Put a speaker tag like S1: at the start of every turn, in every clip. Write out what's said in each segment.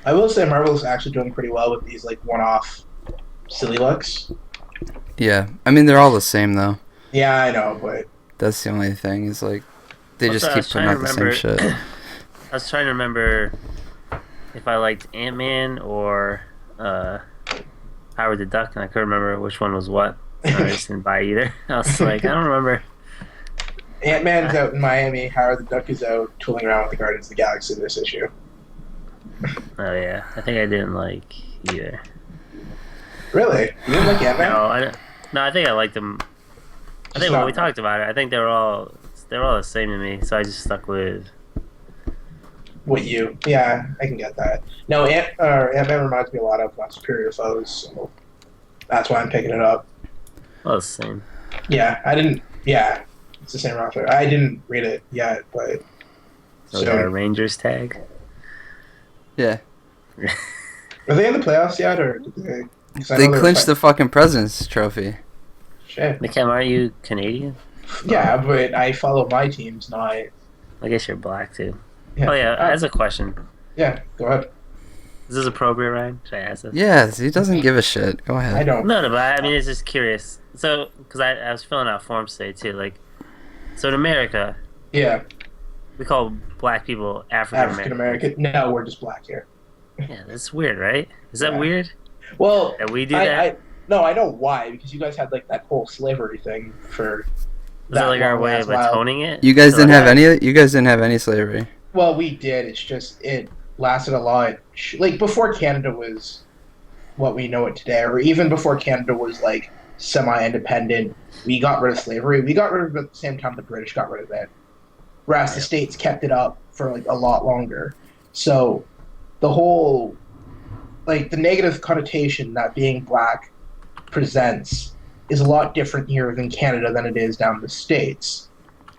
S1: I will say Marvel's actually doing pretty well with these like one-off silly looks.
S2: Yeah, I mean they're all the same though.
S1: Yeah, I know, but
S2: That's the only thing is like they
S3: Also,
S2: just
S3: I
S2: keep
S3: was
S2: putting
S3: trying to
S2: out the same
S3: remember.
S2: shit.
S3: I was trying to remember if I liked Ant-Man or Howard the Duck, and I couldn't remember which one was what. So I just didn't buy either. I was like, I don't remember.
S1: Ant-Man's out in Miami. Howard the Duck is out tooling around with the Guardians of the Galaxy this issue.
S3: Oh yeah, I think I didn't like either.
S1: Really? You didn't like Ant-Man?
S3: No, no, I think I liked them. I think when we talked about it, I think they were all the same to me. So I just stuck with.
S1: What you? Yeah, I can get that. No, Ant-Man reminds me a lot of Superior Foes, so that's why I'm picking it up.
S3: Well, the same.
S1: Yeah, I didn't. Yeah, it's the same author. I didn't read it yet, but
S3: So we got a Rangers tag.
S2: Yeah,
S1: are they in the playoffs yet, or did they? 'Cause I
S2: they
S1: know were
S2: clinched the fucking President's Trophy.
S1: Shit.
S3: Nikem, aren't you Canadian?
S1: Yeah, but I follow my teams, not.
S3: I guess you're black too.
S1: Yeah.
S3: Oh yeah, as a question.
S1: Yeah, go ahead.
S3: Is this appropriate, Ryan? Should I ask this?
S2: Yes, he doesn't give a shit. Go ahead.
S1: I don't.
S3: No, but I mean, it's just curious. So, because I was filling out forms today too, like, so in America,
S1: Yeah,
S3: we call black people African
S1: African
S3: American.
S1: American. No, we're just black here.
S3: Yeah, that's weird, right? Is that
S1: Yeah.
S3: weird
S1: Well,
S3: that we do that?
S1: no, I know why, because you guys had like that whole slavery thing for.
S3: Is that like our
S1: long
S3: way
S1: ass
S3: of
S1: while.
S3: atoning it?
S2: You guys
S3: So,
S2: didn't
S3: like,
S2: have any. You guys didn't have any slavery.
S1: Well, we did. It's just it lasted a lot. Like before Canada was what we know it today, or even before Canada was like semi-independent, we got rid of slavery. We got rid of it at the same time the British got rid of it. Whereas the states kept it up for like a lot longer. So the whole like the negative connotation that being black presents is a lot different here than Canada than it is down in the States.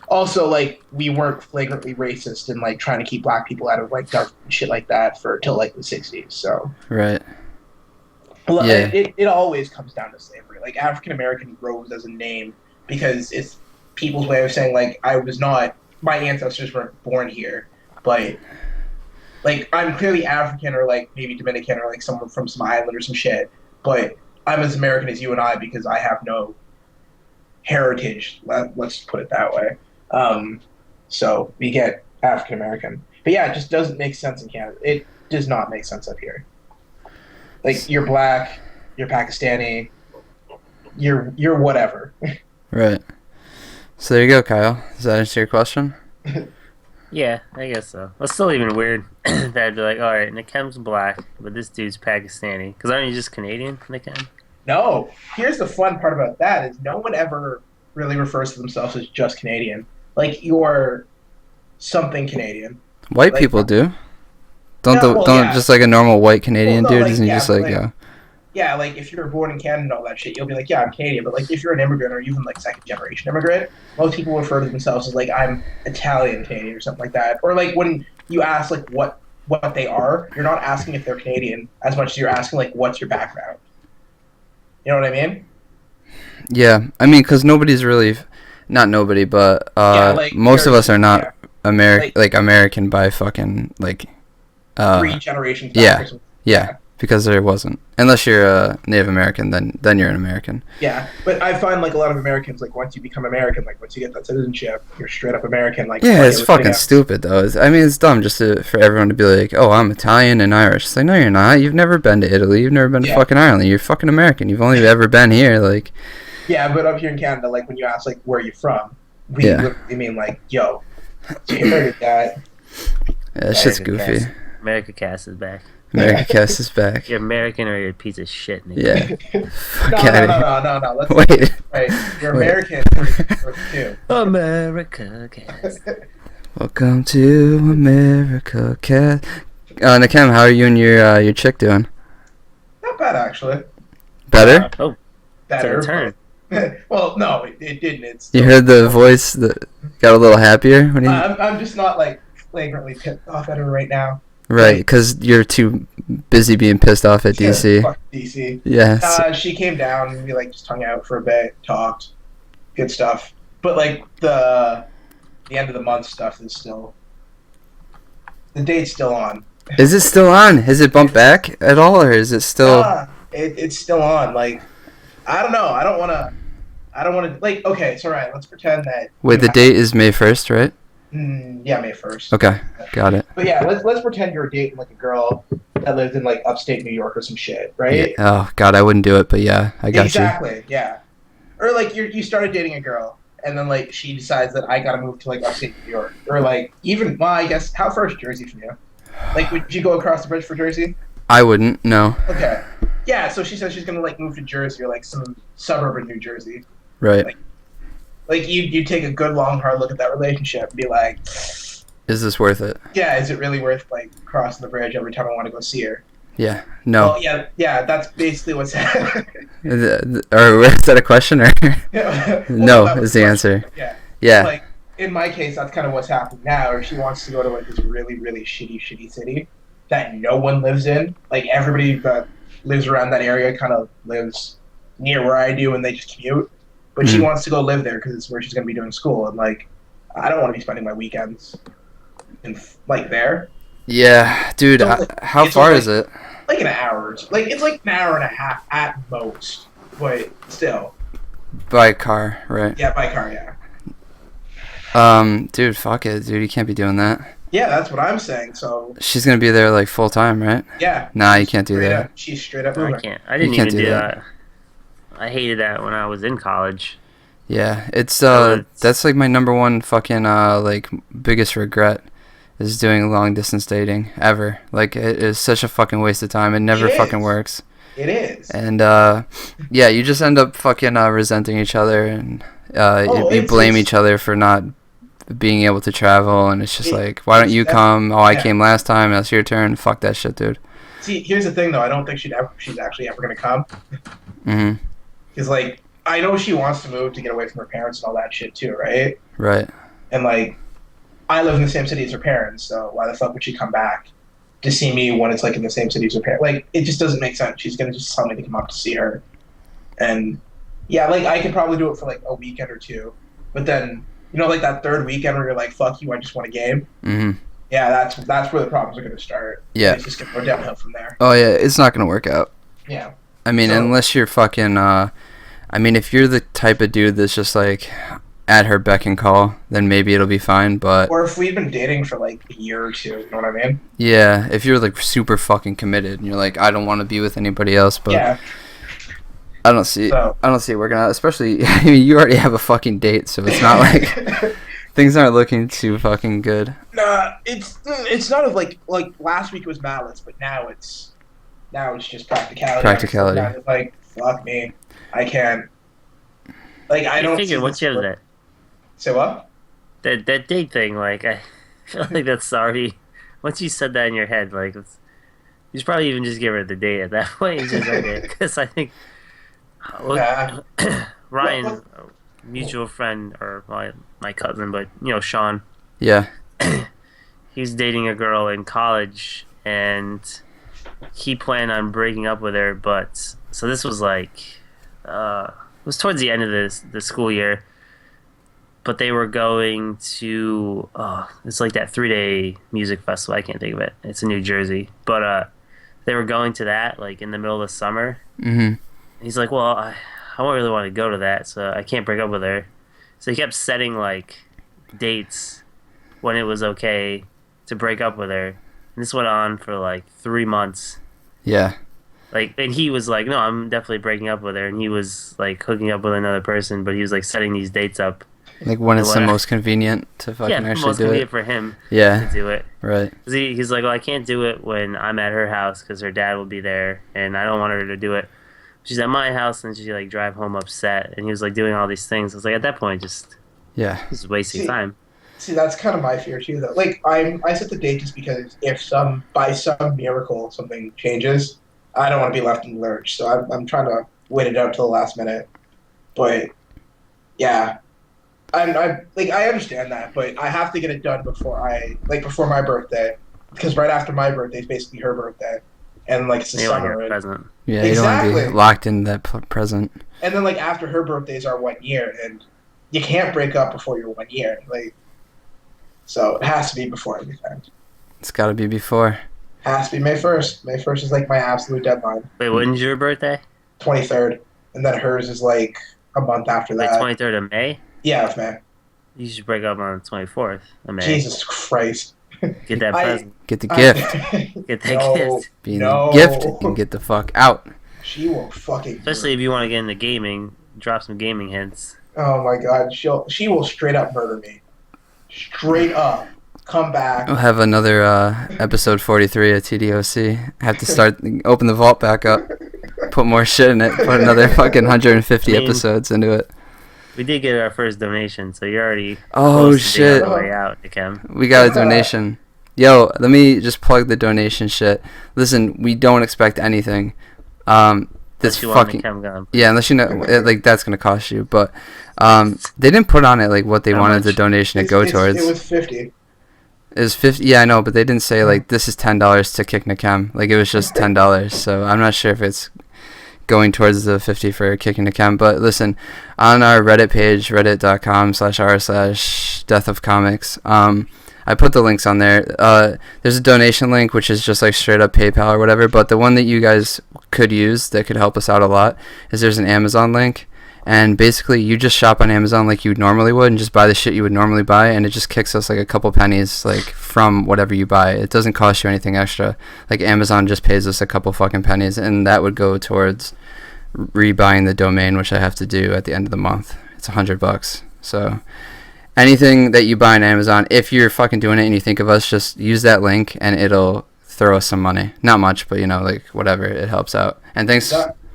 S1: Also, like, we weren't flagrantly racist and like trying to keep black people out of like dark shit like that for till like the 60s. So
S2: Right.
S1: yeah. it always comes down to slavery. Like African American rose as a name because it's people's way of saying like I was not my ancestors weren't born here, but like I'm clearly African or like maybe Dominican or like someone from some island or some shit, but I'm as American as you and I because I have no heritage. Let's put it that way. So we get African American, but yeah, it just doesn't make sense in Canada. It does not make sense up here. Like you're black, you're Pakistani, you're whatever.
S2: Right. So there you go, Kyle. Does that answer your question?
S3: Yeah, I guess so. It's still even weird that I'd be like, all right, Nikem's black, but this dude's Pakistani. Because aren't you just Canadian, Nikem?
S1: No, here's the fun part about that is no one ever really refers to themselves as just Canadian. Like you're something Canadian.
S2: White
S1: Like,
S2: people do. Don't
S1: No, well,
S2: don't
S1: yeah.
S2: just like a normal white Canadian
S1: Well, no,
S2: dude
S1: like,
S2: isn't
S1: yeah,
S2: just like
S1: like-
S2: yeah.
S1: Yeah, like if you're born in Canada and all that shit, you'll be like, yeah, I'm Canadian. But like if you're an immigrant or even like second generation immigrant, most people refer to themselves as like I'm Italian Canadian or something like that. Or like when you ask like what they are, you're not asking if they're Canadian as much as you're asking like what's your background. You know what I mean?
S2: Yeah, I mean, because nobody's really, not nobody, but
S1: Yeah, like,
S2: most of us are not
S1: yeah.
S2: like American by fucking like,
S1: 3 generations back
S2: yeah.
S1: or something.
S2: yeah, because there wasn't. Unless you're a Native American, then you're an American.
S1: Yeah, but I find like a lot of Americans like once you become American, like once you get that citizenship, you're straight up American. Like
S2: Yeah,
S1: fuck
S2: it's
S1: everything
S2: fucking
S1: else.
S2: stupid though. I mean, it's dumb just for everyone to be like, oh, I'm Italian and Irish. It's like, no, you're not. You've never been to Italy. You've never been to
S1: Yeah.
S2: fucking Ireland. You're fucking American. You've only ever been here. Like,
S1: Yeah, but up here in Canada, like when you ask like where are you from, we
S2: Yeah.
S1: literally mean like yo. So you heard that.
S2: that shit's
S3: America
S2: goofy.
S3: Cast. America Cast is back.
S2: America Cast is back.
S3: You're American or you're a piece of shit, Nikem.
S2: Yeah.
S1: No,
S2: Fuck
S1: no,
S2: outta
S1: no,
S2: here.
S1: no, no, no. Let's
S2: Wait.
S1: right. You're
S2: Wait.
S1: American for two.
S3: America Cast.
S2: Welcome to America Cast. Nakem, how are you and your chick doing?
S1: Not bad actually.
S2: Better?
S3: Oh,
S1: Better.
S3: took a turn.
S1: Well, no, it didn't. It's
S2: You heard the voice that got a little happier when he.
S1: I'm just not like flagrantly pissed off at her right now.
S2: Right, because you're too busy being pissed off at
S1: Yeah,
S2: DC.
S1: fuck DC.
S2: Yes.
S1: She came down and we like just hung out for a bit, talked, good stuff. But like the end of the month stuff is still the date's still on.
S2: Is it still on? Has it bumped back at all, or is it still?
S1: It's still on. Like, I don't know. I don't want to. Like. Okay, it's all right. Let's pretend that.
S2: Wait, the date is May 1st, right?
S1: Yeah, May 1st.
S2: Okay, got it.
S1: But yeah, let's pretend you're dating like a girl that lives in like upstate New York or some shit, right?
S2: Yeah. Oh God, I wouldn't do it, but yeah, I got you.
S1: Exactly. Yeah. Or like you started dating a girl, and then like she decides that I gotta move to like upstate New York, or like even well, I guess how far is Jersey from you? Like, would you go across the bridge for Jersey?
S2: I wouldn't. No.
S1: Okay. Yeah. So she says she's gonna like move to Jersey or like some suburb of New Jersey.
S2: Right.
S1: Like you take a good long hard look at that relationship and be like,
S2: is this worth it?
S1: Yeah. Is it really worth like crossing the bridge every time I want to go see her?
S2: Yeah. No.
S1: Well, yeah. That's basically what's happening.
S2: Or is that a question or?
S1: Yeah.
S2: No is the answer.
S1: Yeah.
S2: Yeah.
S1: Like in my case, that's kind of what's happening now. Or she wants to go to like this really really shitty city that no one lives in. Like everybody that lives around that area kind of lives near where I do, and they just commute. But she wants to go live there because it's where she's going to be doing school, and like I don't want to be spending my weekends in like there.
S2: Yeah, dude.
S1: So,
S2: how far is it?
S1: Like an hour. Like it's like an hour and a half at most, but still.
S2: By car, right?
S1: Yeah, by car. Yeah.
S2: Dude, fuck it, dude. You can't be doing that.
S1: Yeah, that's what I'm saying. So
S2: she's gonna be there like full time, right?
S1: Yeah.
S2: Nah, you can't do that.
S1: She's straight up.
S3: I can't. I didn't even do that. I hated that when I was in college.
S2: Yeah, it's that's like my number one fucking like biggest regret is doing long distance dating ever. Like it is such a fucking waste of time. It never fucking works.
S1: It is.
S2: And yeah, you just end up fucking resenting each other, and you blame each other for not being able to travel, and it's just like, why don't you come? Oh, I came last time. Now it's your turn. Fuck that shit, dude.
S1: See, here's the thing though. I don't think she's actually ever gonna come.
S2: Mhm.
S1: Because like I know she wants to move to get away from her parents and all that shit too, right?
S2: Right.
S1: And like I live in the same city as her parents, so why the fuck would she come back to see me when it's like in the same city as her parents? Like it just doesn't make sense. She's gonna just tell me to come up to see her, and yeah, like I could probably do it for like a weekend or two, but then you know like that third weekend where you're like, fuck you, I just want a game.
S2: Mhm.
S1: Yeah, that's where the problems are gonna start.
S2: Yeah.
S1: It's just gonna go downhill from there.
S2: Oh yeah, it's not gonna work out.
S1: Yeah.
S2: I mean, unless you're fucking I mean, if you're the type of dude that's just like at her beck and call, then maybe it'll be fine, but
S1: or if we've been dating for like a year or two, you know what I mean?
S2: Yeah, if you're like super fucking committed and you're like, I don't want to be with anybody else, but
S1: yeah.
S2: I don't see it working out, especially I mean, you already have a fucking date, so it's not like things aren't looking too fucking good.
S1: Nah, it's not like last week it was malice, but now it's just practicality.
S2: Practicality.
S1: It's like, fuck me. I can't. Like, I don't
S3: figure once you have that.
S1: Say what?
S3: That date thing, like, I feel like that's already. Once you said that in your head, like, you should probably even just give her the date at that point. It's just okay. Because I think. Ryan, a mutual friend, or my cousin, but, you know, Sean.
S2: Yeah.
S3: He was dating a girl in college, and he planned on breaking up with her, but. So this was like. It was towards the end of the school year, but they were going to it's like that 3-day music festival. I can't think of it. It's in New Jersey, but they were going to that like in the middle of the summer.
S2: Mm-hmm.
S3: He's like, well, I don't really want to go to that, so I can't break up with her. So he kept setting like dates when it was okay to break up with her, and this went on for like 3 months.
S2: Yeah.
S3: Like, and he was like, no, I'm definitely breaking up with her. And he was like hooking up with another person, but he was like setting these dates up.
S2: Like when it's the most convenient to fucking actually do it. Yeah, most convenient
S3: for him
S2: to
S3: do it.
S2: Right.
S3: He's like, well, I can't do it when I'm at her house because her dad will be there, and I don't want her to do it. She's at my house, and she like drive home upset. And he was like doing all these things. I was like, at that point, just wasting time.
S1: See, that's kind of my fear too, though. Like, I set the date just because if by some miracle something changes, I don't want to be left in the lurch, so I'm trying to wait it out till the last minute. But yeah, I understand that, but I have to get it done before my birthday, because right after my birthday is basically her birthday, and like it's the summer.
S3: Present.
S2: Yeah, exactly. You don't want to be locked in that present.
S1: And then like after her birthdays are 1 year, and you can't break up before your 1 year, like. So it has to be before everything.
S2: It's got to be before.
S1: Has to be May 1st. May 1st is like my absolute deadline.
S3: Wait, when's your birthday?
S1: 23rd, and then hers is like a month after
S3: Like
S1: that.
S3: 23rd of May.
S1: Yeah, of May.
S3: You should break up on the 24th of May.
S1: Jesus Christ.
S3: Get that present.
S2: Get the gift.
S3: Get that gift.
S2: Being the gift, you can get the fuck out.
S1: She will fucking.
S3: Especially if you want to get into gaming, drop some gaming hints.
S1: Oh my god, she will straight up murder me. Straight up. Come back.
S2: We'll have another episode 43 of TDOC. Have to open the vault back up, put more shit in it, put another fucking 150 episodes into it.
S3: We did get our first donation, so you're already
S2: shit.
S3: on the way out, Kim.
S2: We got a donation. Yo, let me just plug the donation shit. Listen, we don't expect anything. This fucking unless you know like that's gonna cost you, but they didn't put on it like what they wanted the donation to go towards.
S1: It was 50.
S2: It was 50. Yeah, I know, but they didn't say like this is $10 to Kick Nakem. Like it was just $10. So I'm not sure if it's going towards the 50 for Kicking Nakem. But listen, on our Reddit page, reddit.com/r/deathofcomics, I put the links on there. There's a donation link, which is just like straight up PayPal or whatever. But the one that you guys could use that could help us out a lot is there's an Amazon link. And basically, you just shop on Amazon like you normally would and just buy the shit you would normally buy. And it just kicks us like a couple pennies like from whatever you buy. It doesn't cost you anything extra. Like Amazon just pays us a couple fucking pennies. And that would go towards rebuying the domain, which I have to do at the end of the month. It's $100. So anything that you buy on Amazon, if you're fucking doing it and you think of us, just use that link and it'll throw us some money. Not much, but you know, like whatever, it helps out. And thanks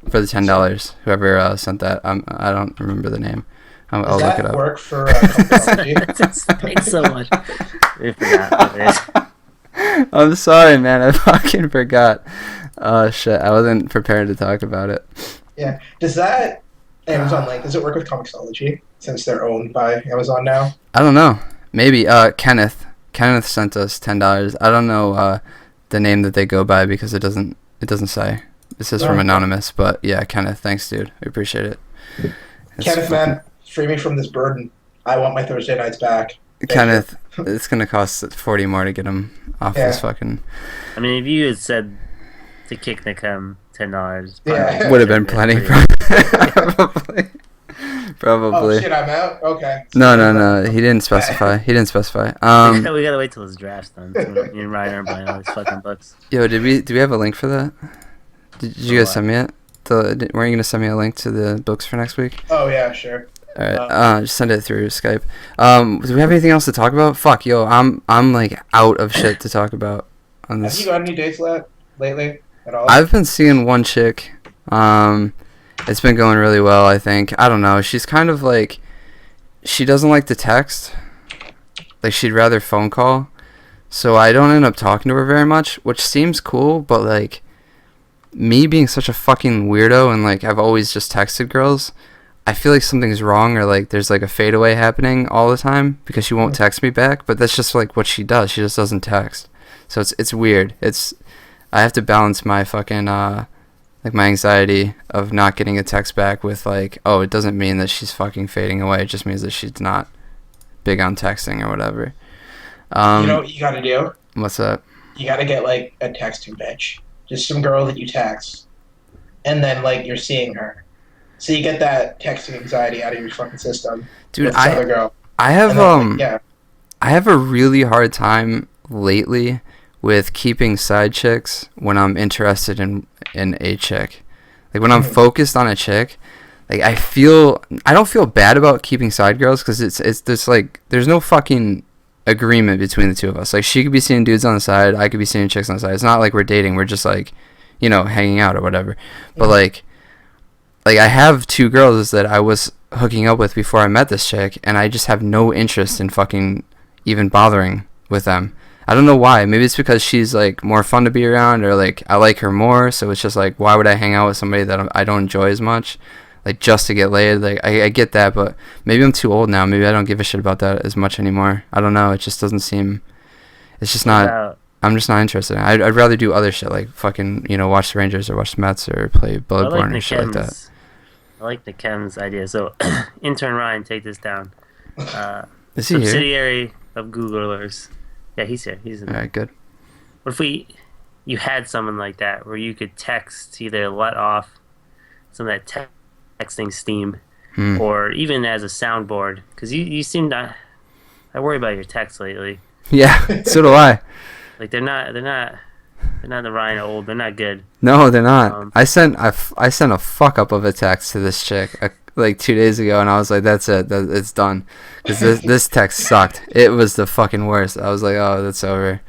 S2: for the $10. Whoever sent that, I don't remember the name. I'll look it up.
S1: Work for Convergence?
S3: Thanks so much. We forgot.
S2: I'm sorry, man. I fucking forgot. Oh shit, I wasn't prepared to talk about it.
S1: Yeah. Does that Amazon link, does it work with Comixology since they're owned by Amazon now?
S2: I don't know. Maybe Kenneth sent us $10. I don't know the name that they go by because it doesn't say. This is from Anonymous, but yeah, Kenneth, thanks, dude. We appreciate it.
S1: Kenneth, man, free me from this burden. I want my Thursday nights back.
S2: Kenneth, it's gonna cost $40 more to get him off this fucking.
S3: I mean, if you had said to Kick Nakem $10,
S2: would have been plenty. Probably.
S1: Oh shit, I'm out. Okay.
S2: No. He didn't specify. We
S3: gotta wait till his draft's done. So me and Ryan are buying all these fucking books.
S2: Yo, do we have a link for that? Did you guys send me it? Weren't you gonna send me a link to the books for next week?
S1: Oh yeah, sure.
S2: All right, just send it through Skype. Do we have anything else to talk about? Fuck, yo, I'm like out of shit to talk about on this.
S1: Have you got any dates lately at all?
S2: I've been seeing one chick. It's been going really well, I think. I don't know. She's kind of like, she doesn't like to text. Like she'd rather phone call. So I don't end up talking to her very much, which seems cool, but like, me being such a fucking weirdo and like I've always just texted girls, I feel like something's wrong or like there's like a fadeaway happening all the time because she won't text me back, but that's just like what she does. She just doesn't text. So it's weird. I have to balance my fucking like my anxiety of not getting a text back with like, oh, it doesn't mean that she's fucking fading away. It just means that she's not big on texting or whatever.
S1: You know what you gotta do?
S2: What's that?
S1: You gotta get like a texting bitch. Just some girl that you text, and then like you're seeing her, so you get that texting anxiety out of your fucking system.
S2: Dude, I have I have a really hard time lately with keeping side chicks when I'm interested in a chick. Like when I'm focused on a chick, like I don't feel bad about keeping side girls because it's just like there's no fucking agreement between the two of us. Like she could be seeing dudes on the side, I could be seeing chicks on the side. It's not like we're dating, we're just like, you know, hanging out or whatever. But like I have two girls that I was hooking up with before I met this chick, and I just have no interest in fucking even bothering with them. I don't know why. Maybe it's because she's like more fun to be around, or like I like her more, so it's just like, why would I hang out with somebody that I don't enjoy as much? Like just to get laid. Like I get that, but maybe I'm too old now. Maybe I don't give a shit about that as much anymore. I don't know. It just doesn't seem. It's just not. I'm just not interested. I'd rather do other shit like fucking, you know, watch the Rangers or watch the Mets or play Bloodborne or shit like that.
S3: I like the Ken's idea. So, intern Ryan, take this down.
S2: Is he
S3: subsidiary here? Of Googlers. Yeah, he's here. He's in there.
S2: All right, good.
S3: What if we you had someone like that where you could text to either let off some of that texting steam, or even as a soundboard. Because you seem to. I worry about your texts lately.
S2: Yeah, so do I.
S3: Like they're not the Ryan old. They're not good.
S2: No, they're not. I sent a fuck up of a text to this chick like 2 days ago, and I was like, that's it. It's done. Because this text sucked. It was the fucking worst. I was like, oh, that's over.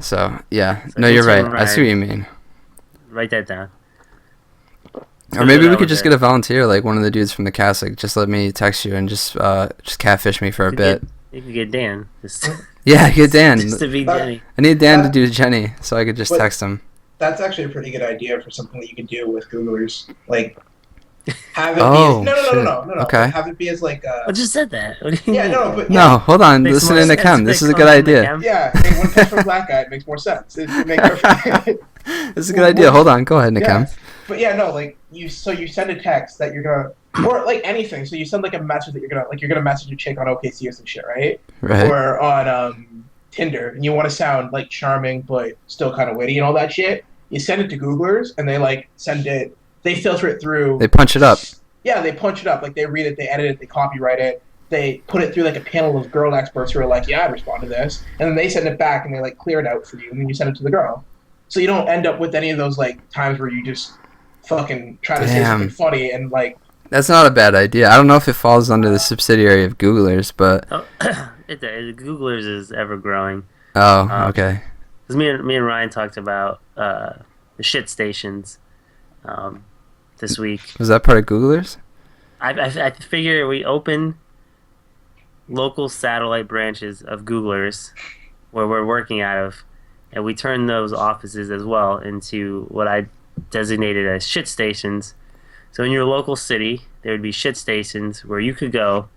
S2: So, yeah. No, you're right. I see what you mean.
S3: Write that down.
S2: Or maybe we could just get a volunteer, like one of the dudes from the cast, like, just let me text you and just catfish me for a bit.
S3: You could get Dan.
S2: Yeah, get Dan.
S3: Just to be Jenny.
S2: I need Dan to do Jenny, so I could just text him.
S1: That's actually a pretty good idea for something that you could do with Googlers. Like, have it be no.
S2: Okay.
S1: Have it be as like.
S3: I just said that.
S2: No, hold on. Listening to Chem. This is a good idea.
S1: Yeah, when it comes from a black guy, it makes more sense. It makes perfect.
S2: This is a good idea. Hold on. Go ahead, Chem.
S1: But yeah, no, like you send a text that you're gonna, or like anything. So you send like a message that you're gonna message a chick on OKC or some shit, right?
S2: Right.
S1: Or on Tinder, and you want to sound like charming but still kind of witty and all that shit. You send it to Googlers, and they like send it. They filter it through.
S2: They punch it up.
S1: Yeah, they punch it up. Like they read it, they edit it, they copyright it. They put it through like a panel of girl experts who are like, yeah, I'd respond to this, and then they send it back and they like clear it out for you, and then you send it to the girl. So you don't end up with any of those like times where you just fucking try to say something funny and like.
S2: That's not a bad idea. I don't know if it falls under the subsidiary of Googlers, but.
S3: Googlers is ever growing.
S2: Oh, okay.
S3: Because me and Ryan talked about the shit stations this week.
S2: Was that part of Googlers?
S3: I figure we open local satellite branches of Googlers where we're working out of, and we turn those offices as well into what I designated as shit stations. So in your local city, there would be shit stations where you could go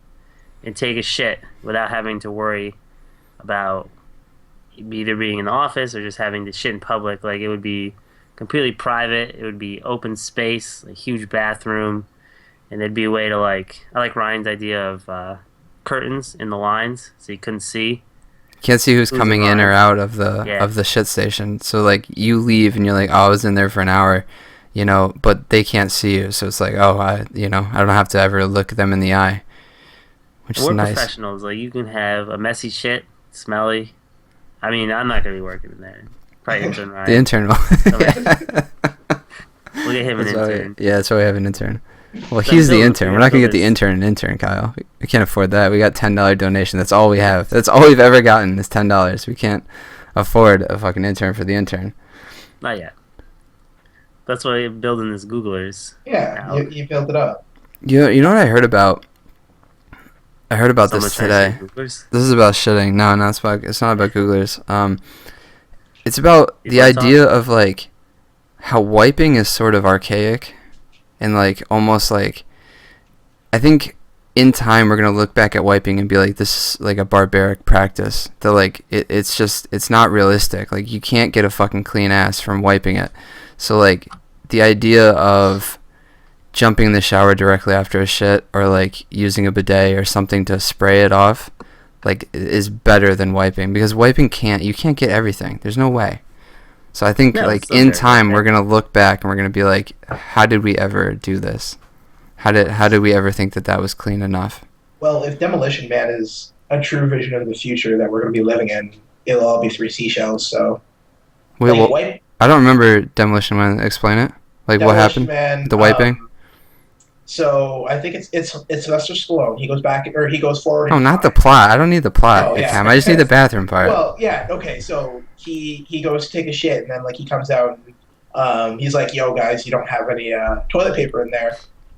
S3: and take a shit without having to worry about either being in the office or just having to shit in public. Like, it would be completely private. It would be open space, a huge bathroom, and there'd be a way to, like, I like Ryan's idea of curtains in the lines so you couldn't see.
S2: Can't see who's coming in or out of the shit station. So like you leave and you're like, oh, I was in there for an hour, you know, but they can't see you. So it's like, oh, I don't have to ever look them in the eye, which is nice.
S3: We're professionals. Like, you can have a messy shit, smelly. I mean, I'm not gonna be working in there. Probably intern Ryan.
S2: The intern will.
S3: We'll get him an intern.
S2: That's why we have an intern. Well, he's the intern. We're not going to get the intern, Kyle. We can't afford that. We got $10 donation. That's all we have. That's all we've ever gotten is $10. We can't afford a fucking intern for the intern.
S3: Not yet. That's why you're building this Googlers.
S1: Yeah, you built it up.
S2: You know what I heard about? I heard about this today. This is about shitting. No, it's not about Googlers. It's about the idea of, like, how wiping is sort of archaic. And, like, almost like, I think in time we're going to look back at wiping and be like, this is, like, a barbaric practice. That, like, it's not realistic. Like, you can't get a fucking clean ass from wiping it. So, like, the idea of jumping in the shower directly after a shit or, like, using a bidet or something to spray it off, like, is better than wiping. Because wiping you can't get everything. There's no way. So I think, like, in time, we're going to look back and we're going to be like, how did we ever do this? How did we ever think that was clean enough?
S1: Well, if Demolition Man is a true vision of the future that we're going to be living in, it'll all be 3 seashells, so...
S2: Wait, I don't remember Demolition Man. Explain it. Like, Demolition what happened?
S1: Man,
S2: the wiping?
S1: So I think it's Sylvester Stallone. He goes back, or he goes forward.
S2: Oh, not the plot. I don't need the plot. I just need the bathroom part.
S1: Well, yeah, okay. So he goes to take a shit, and then like he comes out, and he's like, "Yo, guys, you don't have any toilet paper in there."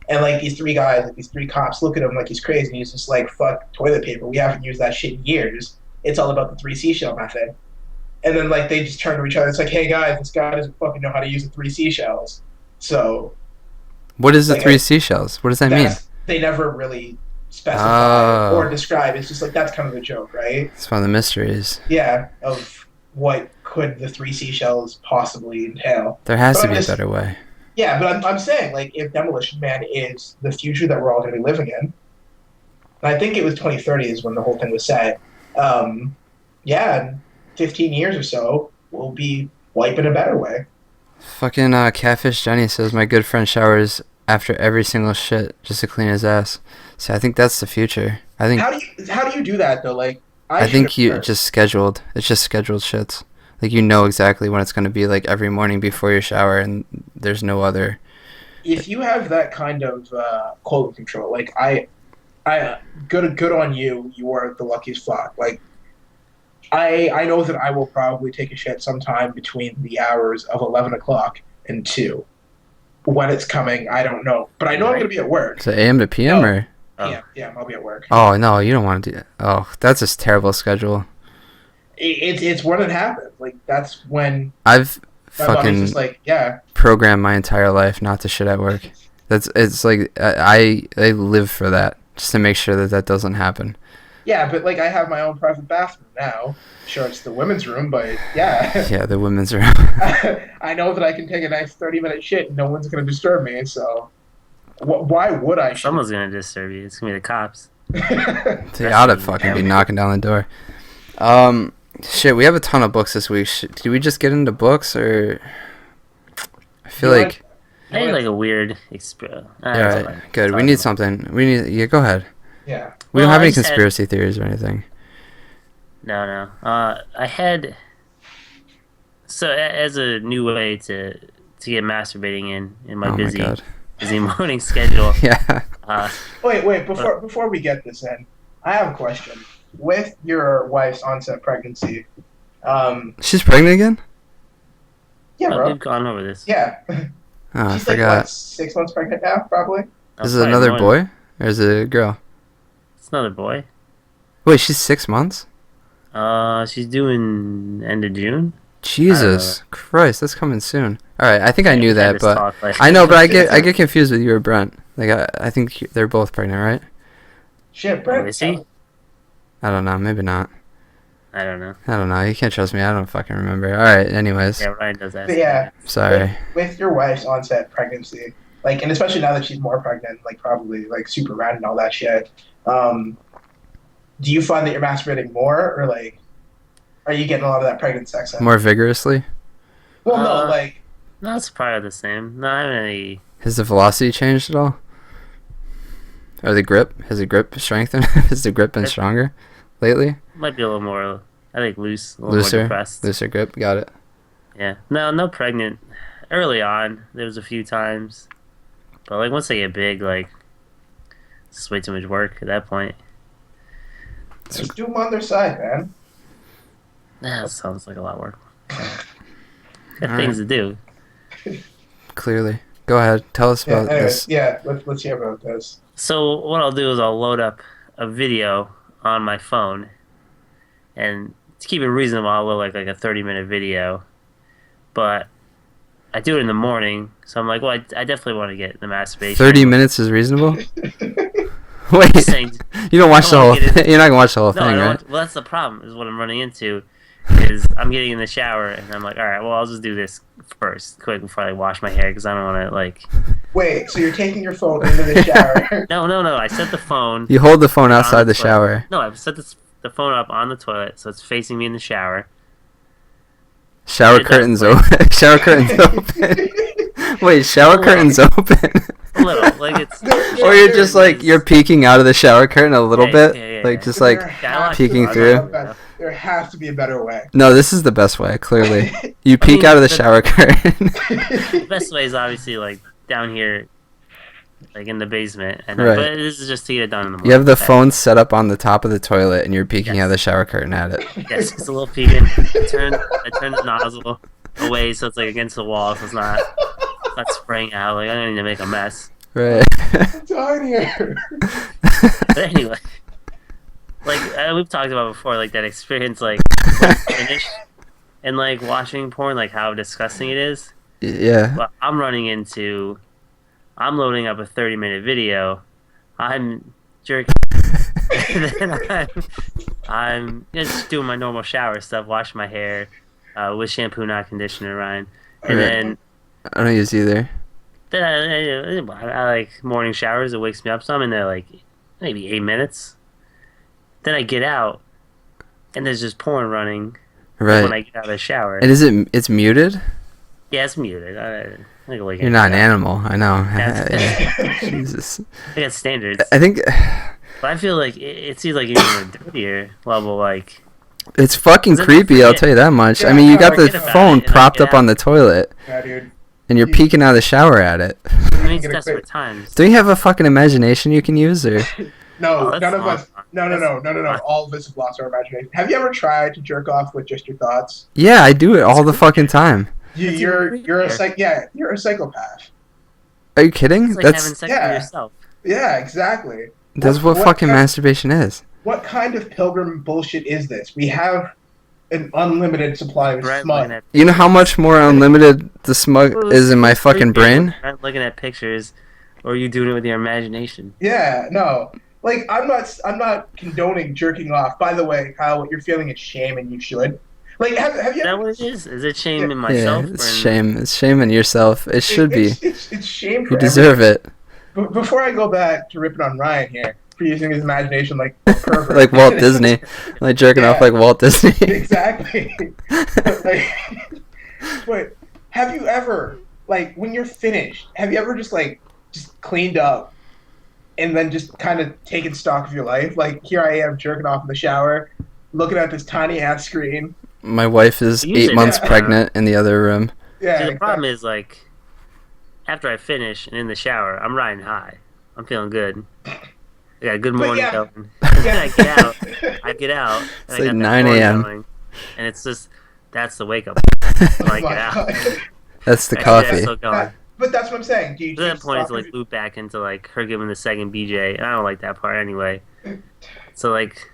S1: And like these 3 guys, like these 3 cops, look at him like he's crazy. And he's just like, "Fuck toilet paper. We haven't used that shit in years. It's all about the 3 seashell method." And then like they just turn to each other. It's like, "Hey guys, this guy doesn't fucking know how to use the 3 seashells." So.
S2: What is the 3 seashells? What does that mean?
S1: They never really specify or describe. It's just like that's kind of the joke, right?
S2: It's one of the mysteries.
S1: Yeah, of what could the 3 seashells possibly entail.
S2: There has to be a better way.
S1: Yeah, but I'm saying, like, if Demolition Man is the future that we're all going to be living in, and I think it was 2030 is when the whole thing was set, in 15 years or so, we'll be wipe in a better way.
S2: Fucking Catfish Jenny says my good friend showers after every single shit just to clean his ass. So I think that's the future. I think.
S1: How do you do that though? Like
S2: I think you just scheduled. It's just scheduled shits. Like you know exactly when it's gonna be like every morning before your shower, and there's no other.
S1: If you have that kind of quality control, like I good on you. You are the luckiest fuck. Like I know that I will probably take a shit sometime between the hours of 11 o'clock and 2. When it's coming, I don't know. But I know I'm going to be at work.
S2: So AM to PM or?
S1: Yeah, I'll be at work.
S2: Oh, no, you don't want to do that. Oh, that's a terrible schedule.
S1: It's when it happens. Like, that's when
S2: I've
S1: my body's
S2: fucking
S1: just like, yeah.
S2: programmed my entire life not to shit at work. It's like, I live for that, just to make sure that doesn't happen.
S1: Yeah, but like I have my own private bathroom now. Sure, it's the women's room, but yeah.
S2: Yeah, the women's room.
S1: I know that I can take a nice 30-minute shit and no one's going to disturb me, so why would I?
S3: Someone's going to disturb you. It's going to be the cops.
S2: They ought to fucking be knocking down the door. Shit, we have a ton of books this week. Do we just get into books, or... I feel like...
S3: I had like a weird experience.
S2: Yeah, good. We need something. Yeah, go ahead.
S1: Yeah.
S2: We don't have any conspiracy theories or anything.
S3: No. I had... So, as a new way to get masturbating in my busy morning schedule.
S2: Yeah.
S1: Wait. Before we get this in, I have a question. With your wife's onset pregnancy...
S2: She's pregnant again?
S1: Yeah, bro.
S3: We've gone over this.
S1: Yeah.
S2: Oh,
S1: She's
S2: I forgot.
S1: like, what, 6 months pregnant now, probably?
S2: Is it another boy? Or is it a girl?
S3: It's another boy.
S2: Wait, she's 6 months?
S3: She's doing end of June.
S2: Jesus Christ, that's coming soon. Alright, I think I knew that, but... I know, but I get confused with you or Brent. Like, I think they're both pregnant, right?
S1: Shit, Brent.
S3: Is he?
S2: I don't know, maybe not.
S3: I don't know.
S2: You can't trust me. I don't fucking remember. Alright, anyways.
S3: Yeah, Ryan does that.
S1: But yeah.
S2: Sorry.
S1: With your wife's onset pregnancy, like, and especially now that she's more pregnant, like, probably, like, super round and all that shit, do you find that you're masturbating more, or, like, are you getting a lot of that pregnant sex in?
S2: More vigorously?
S1: Well, no, like...
S3: No, it's probably the same. No, I haven't really...
S2: Has the velocity changed at all? Or the grip? Has the grip strengthened? Has the grip been stronger lately?
S3: Might be a little more, I think, looser, more depressed.
S2: Looser grip, got it.
S3: Yeah. No pregnant. Early on, there was a few times. But, like, once they get big, like, it's way too much work at that point.
S1: Just do them on their side, man.
S3: That sounds like a lot of work. Got things to do.
S2: Clearly. Go ahead. Tell us about this.
S1: Yeah, let's hear about this.
S3: So what I'll do is I'll load up a video on my phone, and to keep it reasonable, I'll load like a 30-minute video. But I do it in the morning, so I'm like, well, I definitely want to get the masturbation.
S2: 30 minutes is reasonable? Wait, you don't watch the whole thing? You're not going to watch the whole thing, right?
S3: Well, that's the problem, is what I'm running into, is I'm getting in the shower, and I'm like, all right, well, I'll just do this first, quick, before I wash my hair, because I don't want to, like...
S1: Wait, so you're taking your phone into the shower?
S3: No, I set the phone...
S2: You hold the phone outside the shower.
S3: No, I've set the phone up on the toilet, so it's facing me in the shower.
S2: Shower curtains open. Shower curtains open. Wait, shower curtains open?
S3: A little, like it's...
S2: Or you're just like, you're peeking out of the shower curtain a little bit?
S3: Yeah.
S2: Like, just like, peeking through?
S1: There has to be a better way.
S2: No, this is the best way, clearly. You peek out of the shower curtain.
S3: The best way is obviously, like, down here, like, in the basement. And
S2: right.
S3: But this is just to get it done in the morning.
S2: You have the phone set up on the top of the toilet, and you're peeking out of the shower curtain at it.
S3: Yes, it's a little peeking. I turn the nozzle away so it's, like, against the wall, so it's not spraying out. Like, I don't need to make a mess.
S2: Right.
S1: It's on here.
S3: But anyway, like, we've talked about before, like, that experience, like, finished and, like, watching porn, like, how disgusting it is.
S2: Yeah.
S3: Well, I'm loading up a 30-minute video. I'm jerking. And then I'm just doing my normal shower stuff, washing my hair with shampoo, not conditioner, Ryan. And then
S2: I don't use either.
S3: Then I like morning showers. It wakes me up, so I'm in there like maybe 8 minutes. Then I get out, and there's just porn running
S2: Right.
S3: When I get out of the shower.
S2: And it's muted?
S3: Yeah, it's muted.
S2: You're not an animal. I know. Jesus.
S3: I got standards.
S2: I think.
S3: But I feel like it seems like even a dirtier level. Like
S2: it's fucking creepy. I'll tell you that much.
S1: Yeah,
S2: I mean, you got the
S3: forget
S2: phone
S3: about it,
S2: propped up on the toilet,
S1: Yeah, dude.
S2: and you're peeking out of the shower at it.
S3: I mean, it's desperate times.
S2: Do you have a fucking imagination you can use, or?
S1: No,
S3: Oh,
S1: none of us.
S3: fun.
S1: No. All of us have lost our imagination. Have you ever tried to jerk off with just your thoughts?
S2: Yeah, I do it all the fucking time.
S1: You're a psychopath.
S2: Are you kidding?
S3: It's like having sex with yourself.
S1: Yeah, exactly.
S2: That's what fucking masturbation is.
S1: What kind of pilgrim bullshit is this? We have an unlimited supply of smut.
S2: You know how much more unlimited the smut is in my fucking brain?
S3: I'm looking at pictures, or are you doing it with your imagination?
S1: Yeah, no. Like, I'm not condoning jerking off. By the way, Kyle, what you're feeling is shame, and you should. Like, have you?
S3: Is that what it is? Is it shame in myself?
S2: Yeah, it's shame. It's shame in yourself. It should be.
S1: It's shame for
S2: you deserve
S1: everyone.
S2: it.
S1: Before I go back to ripping on Ryan here for using his imagination like a pervert.
S2: Like Walt Disney. Like jerking off like Walt Disney.
S1: Exactly. But have you ever, like, when you're finished, have you ever just cleaned up and then just kind of taken stock of your life? Like, here I am jerking off in the shower, looking at this tiny ass screen.
S2: My wife is 8 months pregnant in the other room.
S1: Yeah.
S3: See, the problem is, like, after I finish and in the shower, I'm riding high. I'm feeling good. I got a good morning going. Then I get out.
S2: It's like 9 a.m.
S3: Going, and it's just, that's the wake up. When I get out.
S2: That's the coffee.
S1: But that's what I'm saying.
S3: At that point, it's like loop back into like her giving the second BJ, and I don't like that part anyway. So like,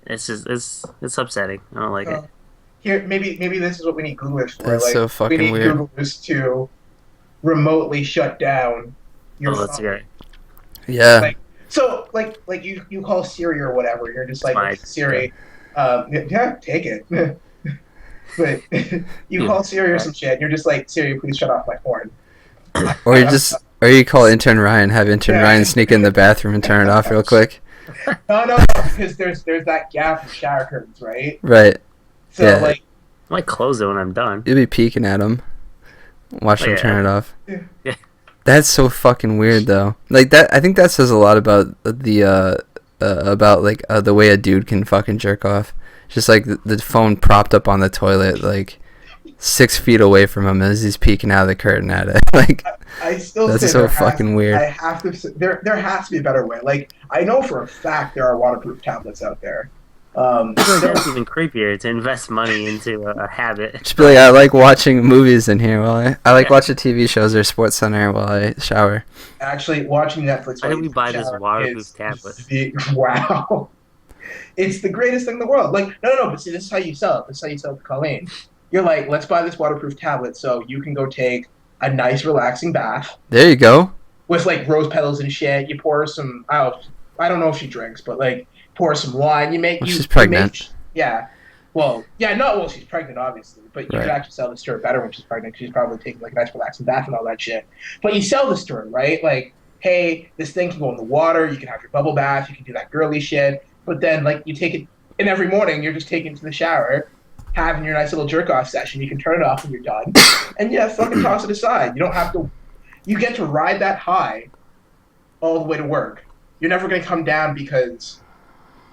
S3: it's just it's upsetting. I don't like it.
S1: Here, maybe this is what we need Googlers for.
S2: That's
S1: like,
S2: so fucking
S1: we need
S2: weird.
S1: Googlers to remotely shut down your phone.
S3: That's great.
S2: Yeah.
S1: Like you call Siri or whatever. You're just like, Siri, take it. But you call Siri or some shit. And you're just like, Siri, please shut off my phone.
S2: Or you call intern Ryan, have intern Ryan sneak in the bathroom and turn it off real quick.
S1: No, because there's that gap in shower curtains, right?
S2: Right.
S1: So
S2: yeah.
S3: I might close it when I'm done.
S2: You'll be peeking at him. Watch him turn it off.
S3: Yeah.
S2: That's so fucking weird though. Like that, I think that says a lot about the way a dude can fucking jerk off. Just like the phone propped up on the toilet, like 6 feet away from him as he's peeking out of the curtain at it. Like,
S1: I still
S2: that's so fucking weird.
S1: I have to. There has to be a better way. Like, I know for a fact there are waterproof tablets out there.
S3: That's even creepier to invest money into a habit.
S2: Just be like, I like watching movies in here while I like watching TV shows or Sports Center while I shower.
S1: Actually, watching Netflix.
S3: Why did we buy this waterproof tablet?
S1: Wow. It's the greatest thing in the world. Like, no, but see, this is how you sell it. This is how you sell it to Colleen. You're like, let's buy this waterproof tablet so you can go take a nice, relaxing bath.
S2: There you go.
S1: With, like, rose petals and shit. You pour some, I don't know if she drinks, but, like, pour some wine.
S2: She's pregnant.
S1: She's pregnant, obviously. But you could actually sell this to her better when she's pregnant. She's probably taking, like, a nice, relaxing bath and all that shit. But you sell this to her, right? Like, hey, this thing can go in the water. You can have your bubble bath. You can do that girly shit. But then, like, you take it, and every morning you're just taking it to the shower, having your nice little jerk-off session. You can turn it off when you're done, and fucking toss it aside. You don't have to. You get to ride that high all the way to work. You're never going to come down because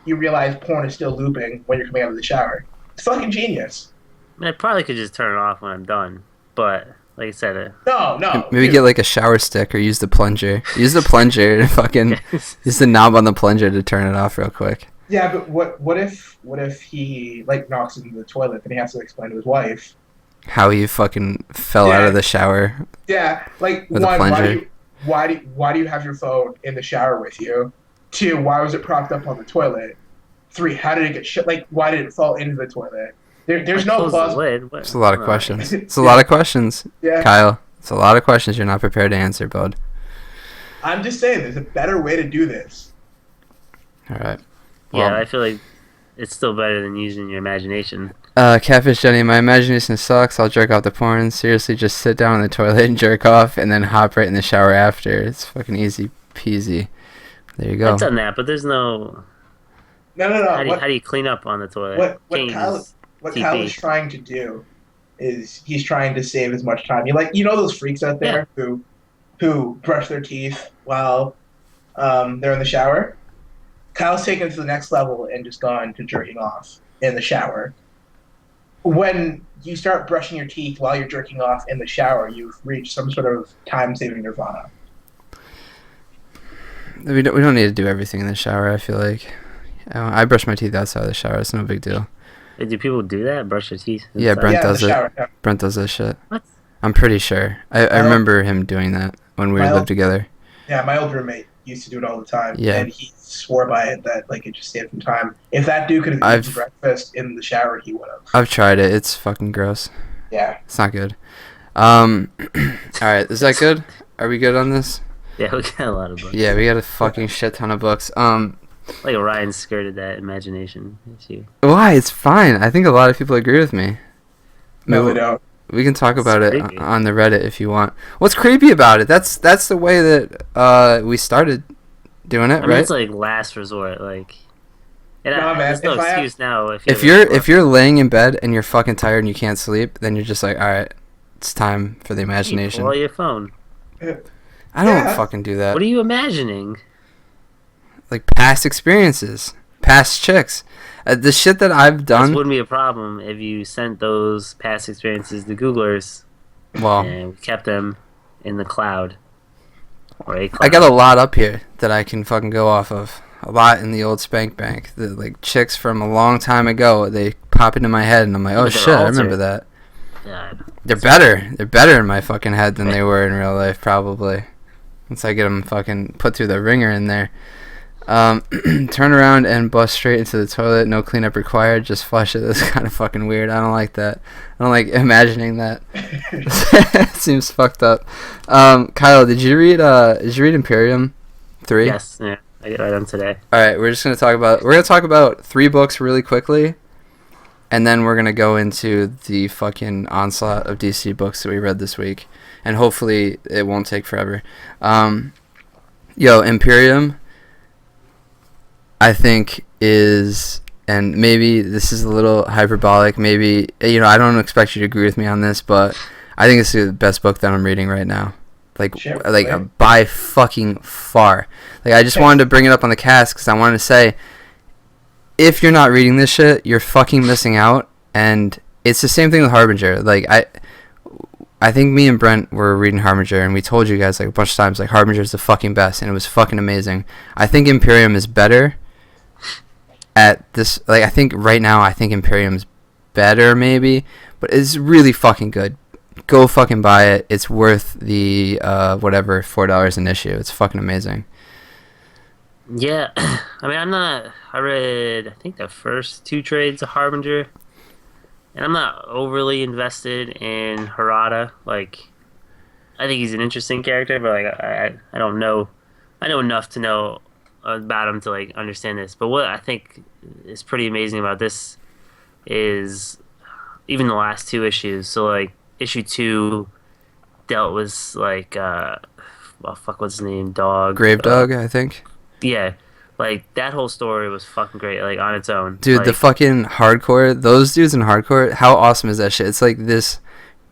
S1: you realize porn is still looping when you're coming out of the shower. It's fucking genius.
S3: I probably could just turn it off when I'm done, but like I said,
S1: no.
S2: Maybe get like a shower stick or use the plunger. Use the plunger and fucking use the knob on the plunger to turn it off real quick.
S1: Yeah, but what if he like knocks into the toilet and he has to explain to his wife
S2: how he fucking fell out of the shower?
S1: Yeah, like
S2: with
S1: one,
S2: a plunger.
S1: why do you have your phone in the shower with you? 2, why was it propped up on the toilet? 3, how did it get shut? Like, why did it fall into the toilet? There's no clause.
S2: It's a lot of questions. It's a lot of questions.
S1: Yeah.
S2: Kyle, it's a lot of questions you're not prepared to answer, bud.
S1: I'm just saying, there's a better way to do this.
S2: All right.
S3: Well, yeah, I feel like it's still better than using your imagination.
S2: Catfish Jenny, my imagination sucks. I'll jerk off the porn. Seriously, just sit down in the toilet and jerk off, and then hop right in the shower after. It's fucking easy peasy. There you go.
S3: I've done that, but there's no.
S1: No.
S3: How do you clean up on the toilet?
S1: what Kyle is
S3: TP.
S1: trying to do is he's trying to save as much time. Those freaks out
S3: Yeah.
S1: there who brush their teeth while they're in the shower. Kyle's taken it to the next level and just gone to jerking off in the shower. When you start brushing your teeth while you're jerking off in the shower, you've reached some sort of time-saving nirvana.
S2: We don't need to do everything in the shower, I feel like. I brush my teeth outside of the shower. It's no big deal.
S3: Hey, do people do that? Brush their teeth? Inside?
S2: Yeah, Brent does it.
S1: Shower, yeah.
S2: Brent does that shit.
S3: What?
S2: I'm pretty sure. I remember him doing that when we lived together.
S1: Yeah, my old roommate used to do it all the time.
S2: Yeah.
S1: And he swore by it that it just saved him time. If that dude could have eaten breakfast in the shower, he would have.
S2: I've tried it. It's fucking gross.
S1: Yeah.
S2: It's not good. Alright, is that good? Are we good on this?
S3: Yeah, we got a lot of books.
S2: Yeah, we got a fucking shit ton of books.
S3: Like Ryan skirted that imagination issue.
S2: Why? It's fine. I think a lot of people agree with me.
S1: No, they don't.
S2: We can talk about it on the Reddit if you want. What's creepy about it? That's the way that we started doing it,
S3: I mean,
S2: right?
S3: it's like last resort, like. And
S1: man,
S3: there's no excuse now
S2: if you're laying in bed and you're fucking tired and you can't sleep, then you're just like, all right, it's time for the imagination.
S3: Pull out your phone.
S2: I don't fucking do that.
S3: What are you imagining?
S2: Like past experiences, past chicks. The shit that I've done.
S3: This wouldn't be a problem if you sent those past experiences to Googlers.
S2: Well,
S3: and we kept them in the cloud. Or a cloud.
S2: I got a lot up here that I can fucking go off of. A lot in the old spank bank. The like chicks from a long time ago. They pop into my head, and I'm like, oh shit, I remember that.
S3: God.
S2: They're better. They're better in my fucking head than they were in real life, probably. Once I get them fucking put through the ringer in there. Turn around and bust straight into the toilet. No cleanup required. Just flush it. That's kind of fucking weird. I don't like that. I don't like imagining that. It seems fucked up. Kyle, did you read Imperium 3?
S3: Yes. Yeah. I get right on today.
S2: All right, we're gonna talk about 3 books really quickly, and then we're gonna go into the fucking onslaught of DC books that we read this week, and hopefully it won't take forever. Imperium, I think is, and maybe this is a little hyperbolic. Maybe I don't expect you to agree with me on this, but I think it's the best book that I'm reading right now. By fucking far. Like, I just wanted to bring it up on the cast because I wanted to say, if you're not reading this shit, you're fucking missing out. And it's the same thing with Harbinger. Like, I think me and Brent were reading Harbinger, and we told you guys like a bunch of times, like, Harbinger's the fucking best, and it was fucking amazing. I think Imperium is better at this. Like, I think right now, Imperium's better maybe, but it's really fucking good. Go fucking buy it. It's worth the $4 an issue. It's fucking amazing.
S3: Yeah, I mean, I read, I think, the first 2 trades of Harbinger, and I'm not overly invested in Harada. Like, I think he's an interesting character, but like, I don't know. I know enough to know about him to like understand this. But what I think is pretty amazing about this is even the last 2 issues. So like, issue 2 dealt with like what's his name?
S2: Grave Dog, I think.
S3: Yeah, like that whole story was fucking great, like on its own.
S2: Dude,
S3: like,
S2: the fucking hardcore, those dudes in hardcore, how awesome is that shit? It's like this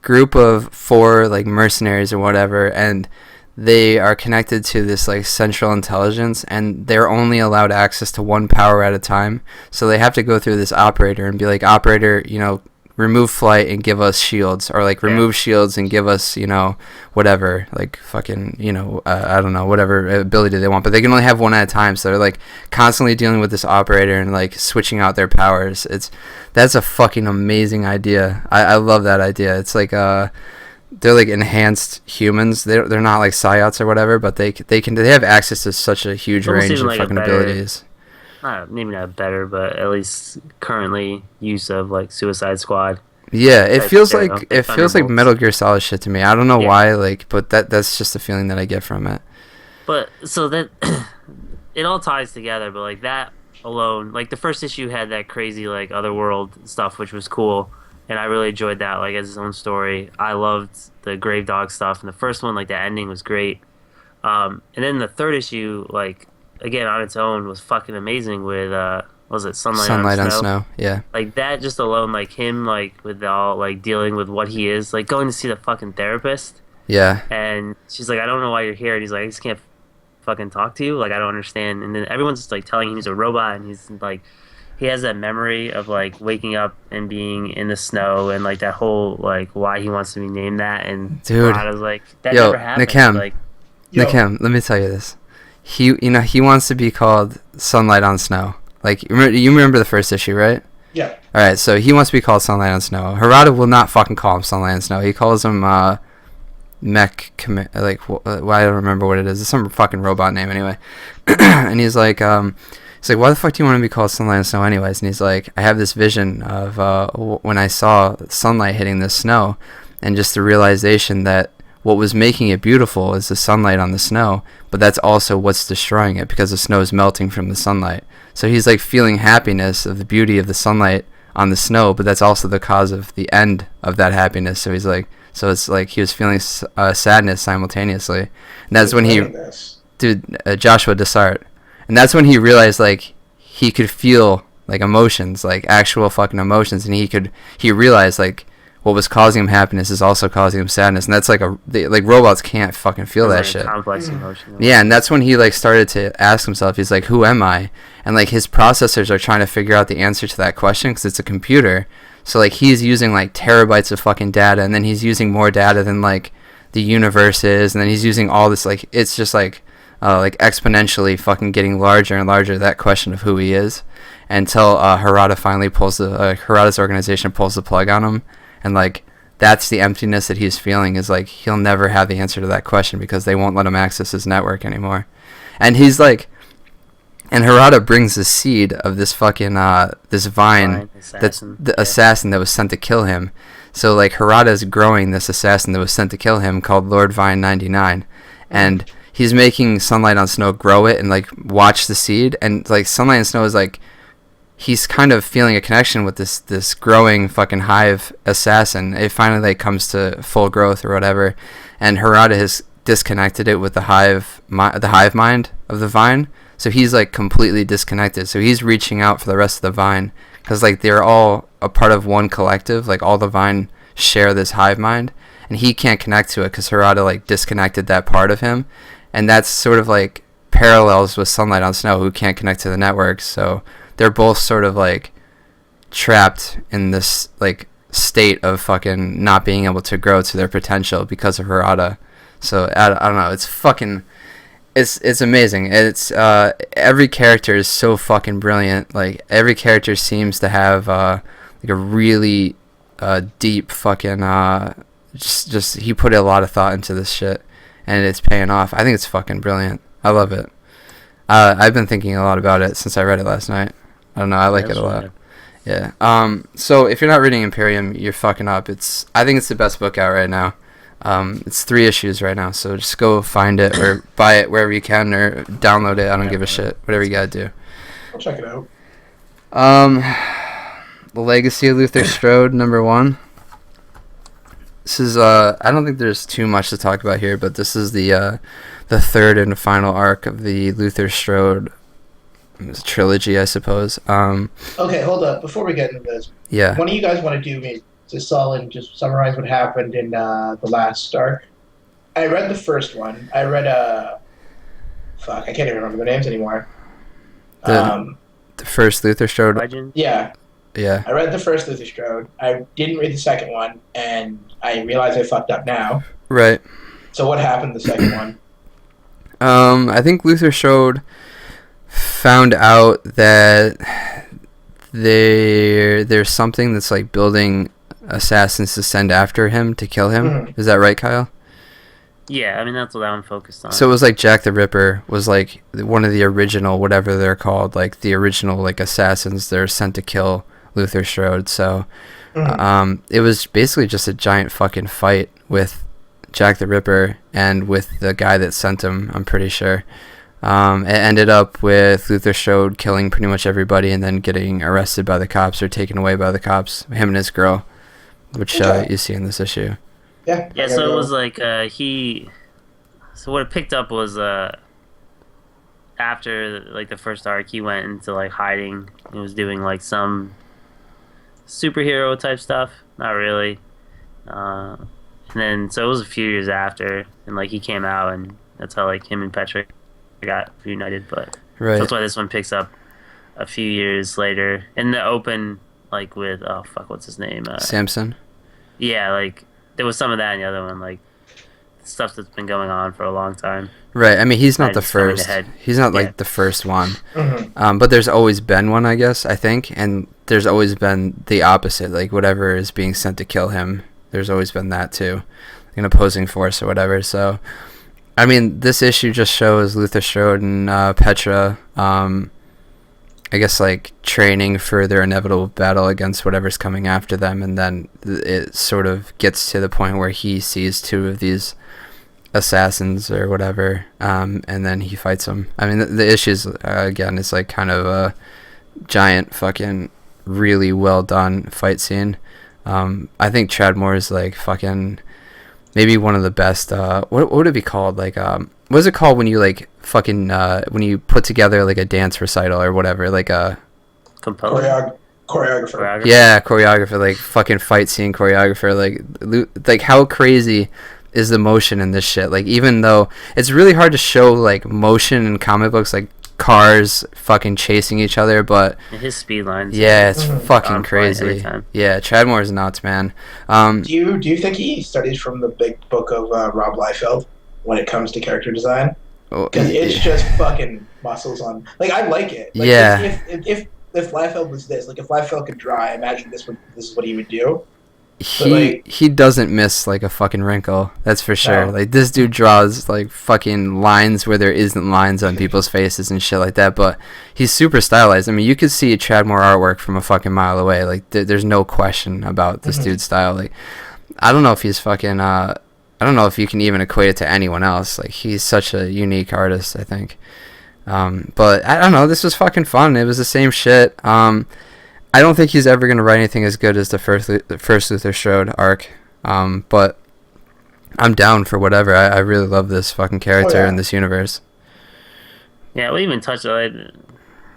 S2: group of 4 like mercenaries or whatever, and they are connected to this like central intelligence, and they're only allowed access to 1 power at a time. So they have to go through this operator and be like, operator, remove flight and give us shields, or like remove shields and give us whatever, like fucking I don't know, whatever ability they want, but they can only have 1 at a time. So they're like constantly dealing with this operator and like switching out their powers. That's a fucking amazing idea. I love that idea. It's like they're like enhanced humans. They're not like psiots or whatever, but they have access to such a huge range of fucking abilities.
S3: Maybe not better, but at least currently use of like Suicide Squad.
S2: Yeah, it feels like Metal Gear Solid shit to me. I don't know why, like, but that's just the feeling that I get from it.
S3: But so that it all ties together. But like that alone, like the first issue had that crazy like otherworld stuff, which was cool, and I really enjoyed that. Like as its own story, I loved the Grave Dog stuff, and the first one, like the ending was great. And then the third issue, like, again on its own, was fucking amazing with was it Sunlight
S2: on
S3: on Snow?
S2: Snow. Yeah.
S3: Like that just alone, like him, like with all like dealing with what he is, like going to see the fucking therapist.
S2: Yeah.
S3: And she's like, I don't know why you're here. And he's like, I just can't fucking talk to you. Like I don't understand. And then everyone's just like telling him he's a robot, and he's like, he has that memory of like waking up and being in the snow, and like that whole like why he wants to be named that. And
S2: dude,
S3: I was like, that never happened.
S2: Nikem, let me tell you this. He wants to be called Sunlight on Snow. Like you remember the first issue, right?
S1: Yeah.
S2: All right, so he wants to be called Sunlight on Snow. Harada will not fucking call him Sunlight on Snow. He calls him I don't remember what it is. It's some fucking robot name anyway. And he's like, why the fuck do you want to be called Sunlight on Snow anyways? And he's like, I have this vision of when I saw sunlight hitting the snow, and just the realization that what was making it beautiful is the sunlight on the snow, but that's also what's destroying it because the snow is melting from the sunlight. So he's like feeling happiness of the beauty of the sunlight on the snow, but that's also the cause of the end of that happiness. So he's like, so it's like he was feeling sadness simultaneously. And that's when Joshua Dessart. And that's when he realized like he could feel like emotions, like actual fucking emotions, and he realized like what was causing him happiness is also causing him sadness, and that's like robots can't fucking feel that shit.
S3: Complex emotion.
S2: Yeah, and that's when he like started to ask himself, he's like, who am I? And like his processors are trying to figure out the answer to that question because it's a computer. So like he's using like terabytes of fucking data, and then he's using more data than like the universe is, and then he's using all this like it's just like exponentially fucking getting larger and larger, that question of who he is, until Harada finally Harada's organization pulls the plug on him. And like that's the emptiness that he's feeling, is like he'll never have the answer to that question because they won't let him access his network anymore. And he's like, and Harada brings the seed of this fucking this vine that's the assassin that was sent to kill him. So like Harada's growing this assassin that was sent to kill him called Lord Vine 99, and he's making Sunlight on Snow grow it and like watch the seed. And like Sunlight on Snow is like, he's kind of feeling a connection with this growing fucking hive assassin. It finally like comes to full growth or whatever, and Harada has disconnected it with the hive mind of the vine. So he's like completely disconnected. So he's reaching out for the rest of the vine because like they're all a part of one collective. Like all the vine share this hive mind, and he can't connect to it because Harada like disconnected that part of him, and that's sort of like parallels with Sunlight on Snow, who can't connect to the network. So they're both sort of like trapped in this like state of fucking not being able to grow to their potential because of Harada. So I don't know, it's fucking it's amazing. It's every character is so fucking brilliant. Like every character seems to have like a really deep fucking just he put a lot of thought into this shit, and it's paying off. I think it's fucking brilliant. I love it. I've been thinking a lot about it since I read it last night. I don't know, I like it a lot. Yeah. So if you're not reading Imperium, you're fucking up. I think it's the best book out right now. It's 3 issues right now, so just go find it or buy it wherever you can or download it. I don't give a shit. Whatever you gotta do.
S1: I'll check it out.
S2: The Legacy of Luther Strode, #1. This is I don't think there's too much to talk about here, but this is the third and final arc of the Luther Strode trilogy, I suppose.
S1: Okay, hold up. Before we get into this,
S2: yeah.
S1: One of you guys want to do me just solid, just summarize what happened in the last arc? I read the first one. I read fuck, I can't even remember the names anymore.
S2: The first Luther Strode.
S3: Legend?
S1: Yeah.
S2: Yeah.
S1: I read the first Luther Strode. I didn't read the second one, and I realize I fucked up now.
S2: Right.
S1: So what happened in the second one?
S2: I think Luther Strode found out that there's something that's like building assassins to send after him to kill him. Mm-hmm. Is that right, Kyle?
S3: Yeah, I mean that's what that one focused on.
S2: So it was like Jack the Ripper was like one of the original, whatever they're called, like the original like assassins that are sent to kill Luther Strode. So it was basically just a giant fucking fight with Jack the Ripper and with the guy that sent him, I'm pretty sure. It ended up with Luther Strode killing pretty much everybody and then getting arrested by the cops or taken away by the cops, him and his girl, which you see in this issue.
S1: Yeah.
S3: Yeah, so it was like so what it picked up was after after like the first arc, he went into like hiding. He was doing like some superhero type stuff. Not really. And then so it was a few years after, and like he came out, and that's how like him and Petra got reunited. But
S2: right.
S3: So that's why this one picks up a few years later in the open, like with what's his name?
S2: Samson.
S3: Yeah, like there was some of that in the other one, like stuff that's been going on for a long time.
S2: Right. I mean, he's not the first. He's not like the first one.
S1: Mm-hmm.
S2: But there's always been one, I guess, I think. And there's always been the opposite. Like, whatever is being sent to kill him, there's always been that, too. An opposing force or whatever. So, I mean, this issue just shows Luther Strode and Petra, I guess, like, training for their inevitable battle against whatever's coming after them. And then it sort of gets to the point where he sees two of these assassins or whatever, and then he fights them. I mean, the issues, again, is like kind of a giant fucking really well done fight scene. I think Chadmore is like fucking maybe one of the best, what would it be called? Like, what is it called when you like fucking, when you put together like a dance recital or whatever, like a...
S1: Choreographer.
S2: Yeah, choreographer, like fucking fight scene choreographer, like how crazy is the motion in this shit. Like, even though it's really hard to show like motion in comic books, like cars fucking chasing each other, but
S3: his speed lines,
S2: it's fucking crazy. Yeah, Chadmore is nuts, man.
S1: Do you think he studies from the big book of Rob Liefeld when it comes to character design? Because it's just fucking muscles on. Like, I like it. Like,
S2: yeah.
S1: If Liefeld was this, like if Liefeld could draw, I imagine this is what he would do.
S2: He doesn't miss like a fucking wrinkle, that's for sure. No. Like, this dude draws like fucking lines where there isn't lines on people's faces and shit like that, but he's super stylized. I mean, you could see Chadmore artwork from a fucking mile away. Like, there's no question about this dude's style. Like, I don't know if he's fucking I don't know if you can even equate it to anyone else. Like, he's such a unique artist, I think. But I don't know, this was fucking fun. It was the same shit. I don't think he's ever going to write anything as good as the first Luther Strode arc. But I'm down for whatever. I really love this fucking character in this universe.
S3: Yeah, we even touched on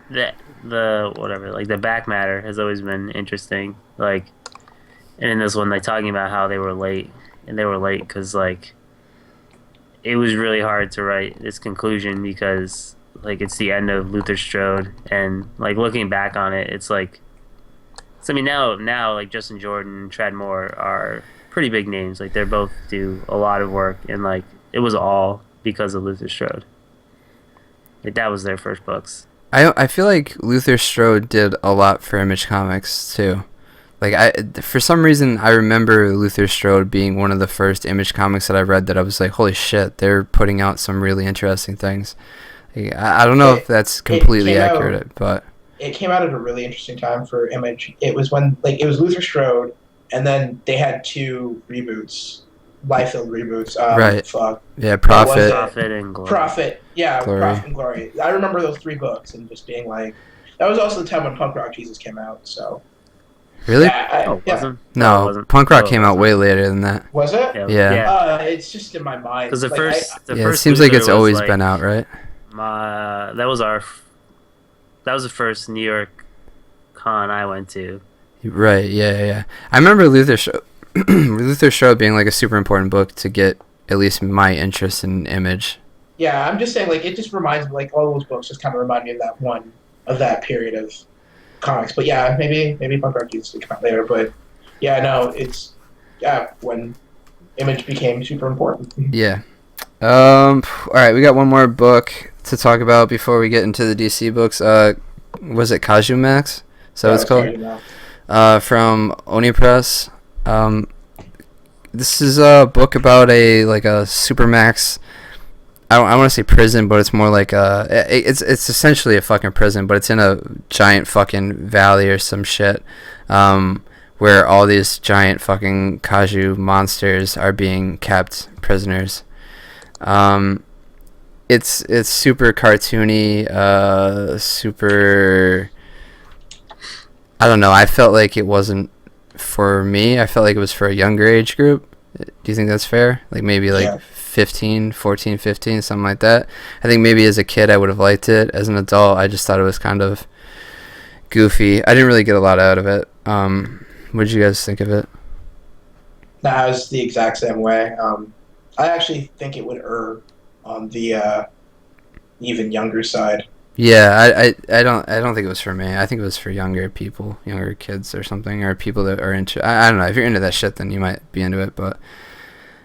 S3: the whatever, like the back matter has always been interesting. Like, and in this one, like talking about how they were late, and they were late because like it was really hard to write this conclusion because like it's the end of Luther Strode, and like looking back on it, it's like. So, I mean, now, like, Justin Jordan and Chadmore are pretty big names. Like, they both do a lot of work, and, like, it was all because of Luther Strode. Like, that was their first books.
S2: I feel like Luther Strode did a lot for Image Comics, too. Like, for some reason, I remember Luther Strode being one of the first Image Comics that I read that I was like, holy shit, they're putting out some really interesting things. Like, I don't know if that's completely accurate, but...
S1: It came out at a really interesting time for Image. It was when, like, it was Luther Strode, and then they had two reboots, Liefeld reboots.
S2: Right.
S1: Fuck.
S2: Yeah, Prophet.
S3: Prophet and Glory.
S1: Prophet, yeah,
S2: Glory.
S1: Prophet and Glory. I remember those 3 books and just being like, that was also the time when Punk Rock Jesus came out, so.
S2: Really?
S1: Yeah,
S3: wasn't?
S2: No,
S3: it wasn't.
S2: Punk Rock came out way later than that.
S1: Was it?
S2: Yeah.
S1: It's just in my mind.
S3: Because the first
S2: it seems like it's always been out, right?
S3: That was the first New York con I went to.
S2: Right, yeah. I remember Luther Strode being like a super important book to get at least my interest in Image.
S1: Yeah, I'm just saying, like, it just reminds me, like, all those books just kind of remind me of that period of comics. But yeah, maybe Punk Rock used to come out later, but yeah, no, it's when Image became super important.
S2: Yeah. All right, we got one more book to talk about before we get into the DC books. Was it Kaiju Max? Is that what it's called? From Oni Press. This is a book about a Supermax. I want to say prison, but it's more like it's essentially a fucking prison, but it's in a giant fucking valley or some shit, where all these giant fucking kaiju monsters are being kept prisoners. It's super cartoony, super. I don't know. I felt like it wasn't for me. I felt like it was for a younger age group. Do you think that's fair? Like maybe like 14, 15, something like that. I think maybe as a kid I would have liked it. As an adult, I just thought it was kind of goofy. I didn't really get a lot out of it. What did you guys think of it?
S1: I was the exact same way. I actually think it would err on the even younger side.
S2: Yeah, I don't think it was for me. I think it was for younger people, younger kids or something, or people that are into. I don't know. If you're into that shit, then you might be into it. But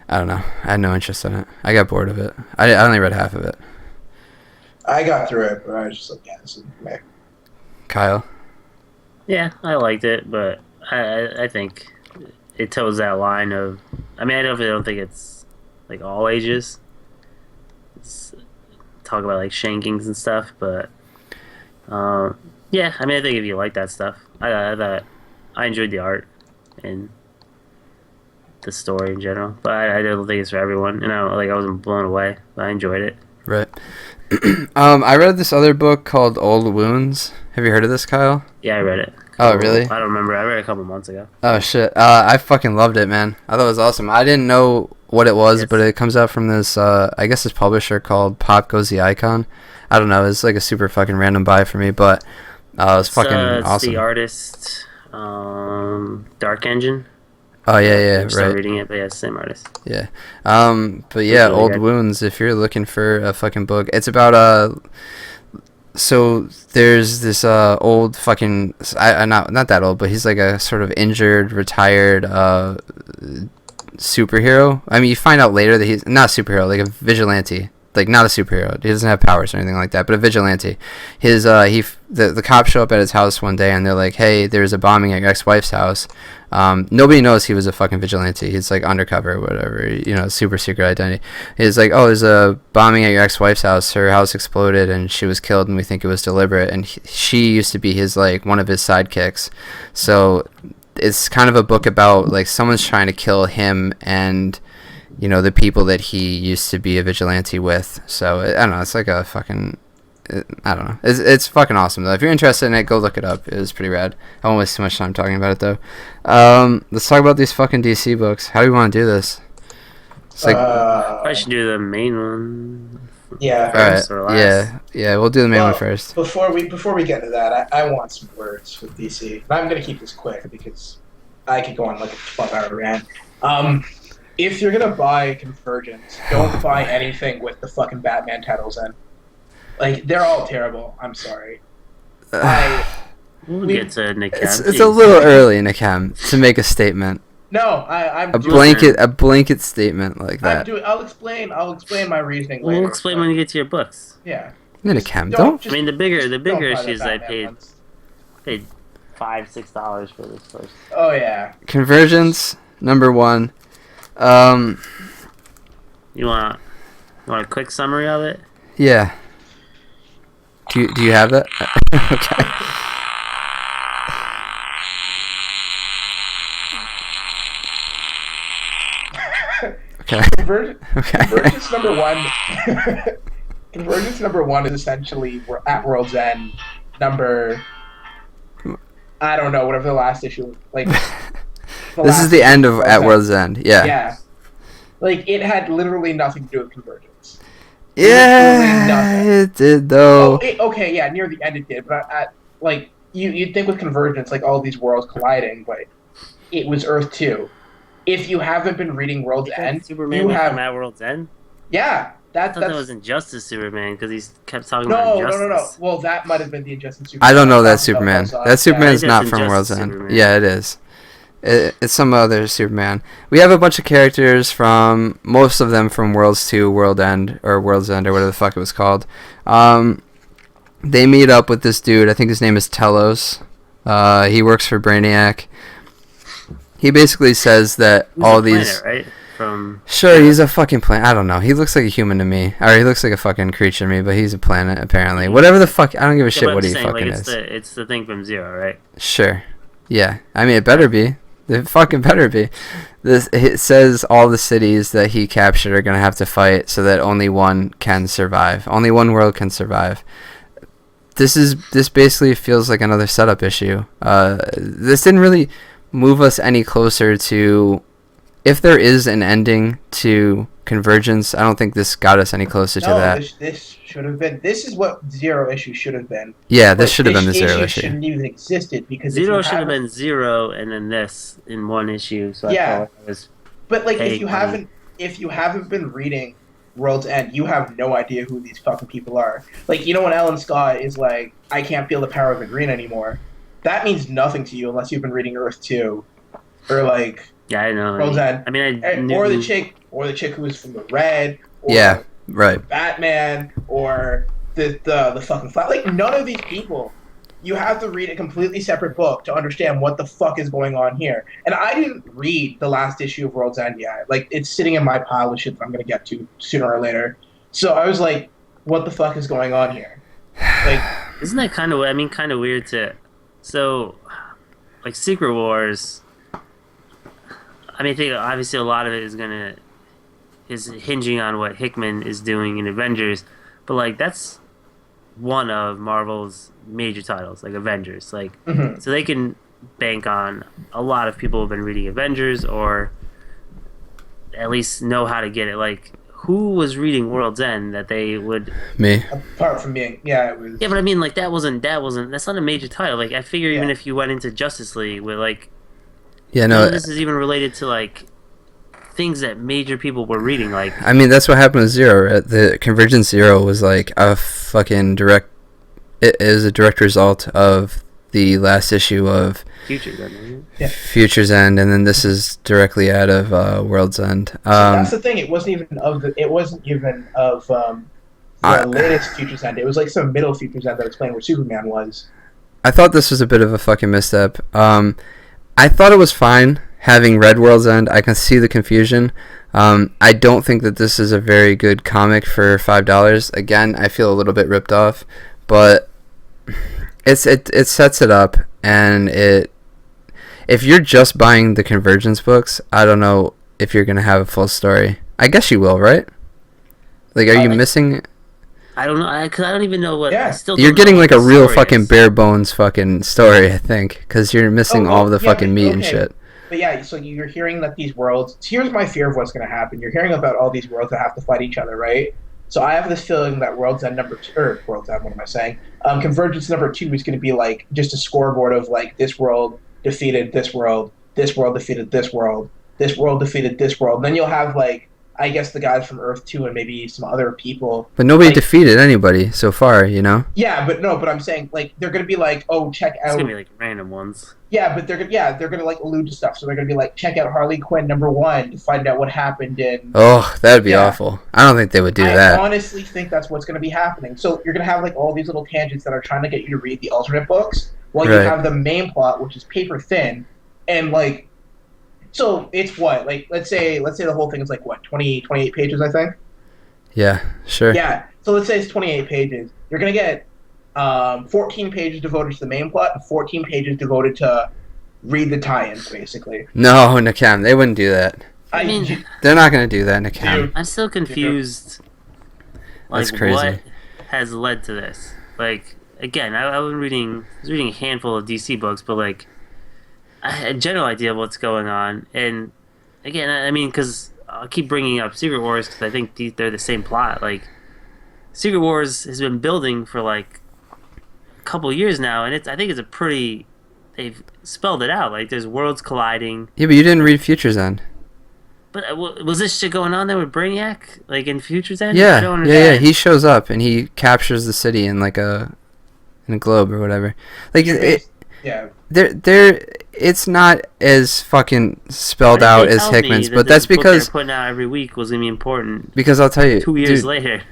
S2: I don't know. I had no interest in it. I got bored of it. I only read half of it.
S1: I got through it, but I was just like, yeah, this is meh.
S2: Kyle?
S3: Yeah, I liked it, but I think it toes that line of. I mean, I don't think it's like all ages. It's talk about like shankings and stuff, but yeah, I mean, I think if you like that stuff, I enjoyed the art and the story in general, but I don't think it's for everyone. And I wasn't blown away, but I enjoyed it.
S2: Right. I read this other book called Old Wounds. Have you heard of this, Kyle?
S3: Yeah, I read it.
S2: Oh, really?
S3: I don't remember. I read it a couple months ago.
S2: Oh, shit. I fucking loved it, man. I thought it was awesome. I didn't know what it was, but it comes out from this, I guess this publisher called Pop Goes the Icon. I don't know. It's like a super fucking random buy for me, but it was fucking awesome.
S3: The artist, Dark Engine.
S2: Oh, yeah,
S3: I'm
S2: right.
S3: reading it, but yeah, it's the same artist.
S2: Yeah. But yeah, really Old Wounds, if you're looking for a fucking book, it's about, so there's this old fucking, not that old, but he's like a sort of injured, retired superhero. I mean, you find out later that he's not a superhero, like a vigilante. Like, not a superhero. He doesn't have powers or anything like that, but a vigilante. The cops show up at his house one day, and they're like, hey, there's a bombing at your ex-wife's house. Nobody knows he was a fucking vigilante. He's, like, undercover or whatever, super secret identity. He's like, oh, there's a bombing at your ex-wife's house. Her house exploded, and she was killed, and we think it was deliberate. And she used to be one of his sidekicks. So it's kind of a book about, like, someone's trying to kill him and the people that he used to be a vigilante with. So, I don't know, it's like a fucking, I don't know. It's fucking awesome, though. If you're interested in it, go look it up. It was pretty rad. I won't waste too much time talking about it, though. Let's talk about these fucking DC books. How do you want to do this? It's like,
S3: I should do the main one.
S1: Yeah.
S2: Alright, yeah, we'll do the main one first.
S1: Before we get into that, I want some words with DC. And I'm going to keep this quick, because I could go on like a 12-hour rant. If you're gonna buy Convergence, don't buy anything with the fucking Batman titles in. Like, they're all terrible. I'm sorry.
S3: We'll get to Nick.
S2: It's a little early, Nikem, to make a statement.
S1: No, I'm
S2: a blanket statement like that.
S1: I'll explain my reasoning later.
S3: We'll explain when you get to your books.
S1: Yeah.
S2: Nikem, don't.
S3: I mean, the bigger issues I paid $5-6 for this first.
S1: Oh yeah.
S2: Convergence #1.
S3: You want a quick summary of it?
S2: Yeah. Do you have that? Okay. Okay.
S1: Convergence #1. Convergence #1 is essentially we're at World's End number. I don't know, whatever the last issue like.
S2: This is the end of At World's End. Yeah.
S1: Yeah. Like, it had literally nothing to do with Convergence.
S2: Yeah, it did though.
S1: Okay, yeah, near the end it did, but you'd think with Convergence, like all these worlds colliding, but it was Earth 2. If you haven't been reading World's End,
S3: Superman from At World's End.
S1: Yeah,
S3: I thought that was Injustice Superman because he kept talking about Injustice. No.
S1: Well, that might have been the Injustice Superman.
S2: I don't know that Superman. That Superman's not from World's End. Superman. Yeah, it is. It's some other Superman. We have a bunch of characters most of them from Worlds 2, World's End, or whatever the fuck it was called. They meet up with this dude. I think his name is Telos. He works for Brainiac. He basically says that
S3: he's
S2: all
S3: a
S2: these...
S3: planet, right?
S2: Sure, he's a fucking planet. I don't know. He looks like a human to me. Or he looks like a fucking creature to me, but he's a planet, apparently. Whatever the fuck... I don't give a shit what he fucking is.
S3: It's the thing from Zero, right?
S2: Sure. Yeah. I mean, it better be. It fucking better be. It says all the cities that he captured are going to have to fight so that only one can survive. Only one world can survive. This basically feels like another setup issue. This didn't really move us any closer to if there is an ending to Convergence, I don't think this got us any closer to that.
S1: This should have been. This is what Zero issue should have been.
S2: Yeah, this should have been the Zero issue.
S1: Shouldn't even existed because
S3: Zero should have been Zero and then this in one issue. So
S1: yeah, but like if you
S3: money.
S1: haven't been reading World's End, you have no idea who these fucking people are. Like, you know, when Alan Scott is like, I can't feel the power of the green anymore, that means nothing to you unless you've been reading Earth 2 or like
S3: yeah, I know.
S1: World's End.
S3: I mean,
S1: or the chick who was from the Red. Or
S2: yeah, right.
S1: Batman or the fucking Flash. Like, none of these people. You have to read a completely separate book to understand what the fuck is going on here. And I didn't read the last issue of World's End yet. Like, it's sitting in my pile of shit that I'm going to get to sooner or later. So I was like, what the fuck is going on here? Like,
S3: isn't that kind of weird to... So, like, Secret Wars... I mean, I think obviously a lot of it is hinging on what Hickman is doing in Avengers. But, like, that's one of Marvel's major titles, like Avengers, like so they can bank on a lot of people who've been reading Avengers or at least know how to get it. Like, who was reading World's End that they would
S2: me
S1: apart from being it was
S3: but I mean, like, that's not a major title. Like, I figure even if you went into Justice League with like this is even related to like things that major people were reading. Like,
S2: I mean, that's what happened with Zero, right? The Convergence Zero was like a fucking it is a direct result of the last issue of Future's End, and then this is directly out of World's End.
S1: That's the thing. It wasn't even of the latest Future's End. It was like some middle Future's End that explained where Superman was.
S2: I thought this was a bit of a fucking misstep. I thought it was fine having read World's End. I can see the confusion. I don't think that this is a very good comic for $5. Again, I feel a little bit ripped off, but it sets it up, and if you're just buying the Convergence books, I don't know if you're gonna have a full story. I guess you will, right? Like, are you missing?
S3: I don't know. Cause I don't even know what.
S1: Yeah.
S2: You're getting like a real fucking bare bones fucking story, I think, because you're missing all the fucking meat and shit.
S1: But yeah, so you're hearing that these worlds... Here's my fear of what's going to happen. You're hearing about all these worlds that have to fight each other, right? So I have this feeling that World's End Convergence number 2 is going to be like just a scoreboard of like, this world defeated this world defeated this world defeated this world. And then you'll have like, I guess the guys from Earth 2 and maybe some other people.
S2: But nobody defeated anybody so far, you know?
S1: Yeah, but I'm saying, like, they're going to be like, oh, check out...
S3: It's going to be like random ones.
S1: Yeah, but they're going to like allude to stuff. So they're going to be like, check out Harley Quinn #1 to find out what happened in...
S2: Oh, that would be awful. I don't think they would do that.
S1: I honestly think that's what's going to be happening. So you're going to have like all these little tangents that are trying to get you to read the alternate books while you have the main plot, which is paper thin, and like... So it's what, like, let's say the whole thing is like what, 28 pages, I think.
S2: Yeah, sure.
S1: Yeah, so let's say it's 28 pages. You're gonna get 14 pages devoted to the main plot and 14 pages devoted to read the tie-ins, basically.
S2: No, Nakam, they wouldn't do that.
S3: I mean,
S2: they're not gonna do that, Nakam.
S3: I'm still confused. Like,
S2: that's crazy.
S3: What has led to this? Like, again, I was reading a handful of DC books, but like, I had a general idea of what's going on. And again, I mean, because I'll keep bringing up Secret Wars because I think they're the same plot. Like, Secret Wars has been building for like a couple years now, and I think it's they've spelled it out. Like, there's worlds colliding.
S2: Yeah, but you didn't read Future's End.
S3: But was this shit going on there with Brainiac, like in Future's End?
S2: Yeah, I don't understand. Yeah. He shows up and he captures the city in like a globe or whatever. Like it's not as fucking spelled out as Hickman's, but that's because
S3: putting out every week was gonna be important.
S2: Because I'll tell you,
S3: 2 years later,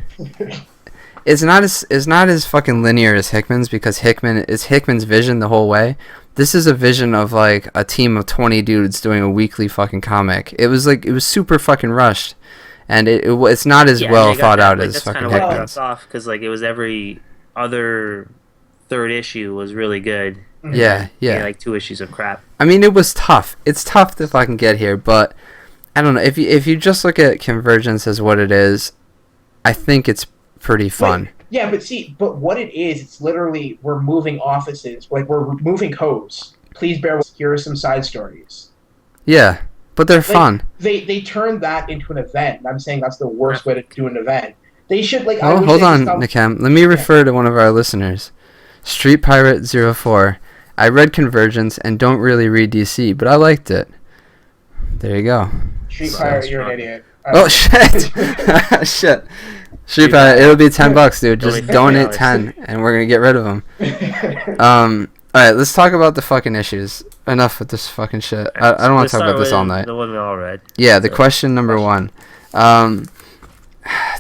S2: it's not as fucking linear as Hickman's, because Hickman's vision the whole way. This is a vision of like a team of 20 dudes doing a weekly fucking comic. It was super fucking rushed, and it's not as well thought out as fucking Hickman's.
S3: Off because like it was every other third issue was really good.
S2: Yeah.
S3: Like 2 issues of crap.
S2: I mean, it was tough. It's tough to fucking get here, but I don't know. If you just look at Convergence as what it is, I think it's pretty fun.
S1: Yeah, but what it is, it's literally we're moving offices, like we're moving codes. Please bear with. Here are some side stories.
S2: Yeah, But they're fun.
S1: They turned that into an event. I'm saying that's the worst way to do an event. They should like.
S2: Oh, hold on, Nikam. Let me refer to one of our listeners, Street Pirate 04. I read Convergence and don't really read DC, but I liked it. There you go.
S1: Street Pirate, you're an idiot.
S2: Oh shit! Shit. Street Pirate, it'll be $10, dude. Just donate 10, and we're gonna get rid of them. All right, let's talk about the fucking issues. Enough with this fucking shit. I don't want to talk about this all night.
S3: The one we all read.
S2: Yeah, the question number 1.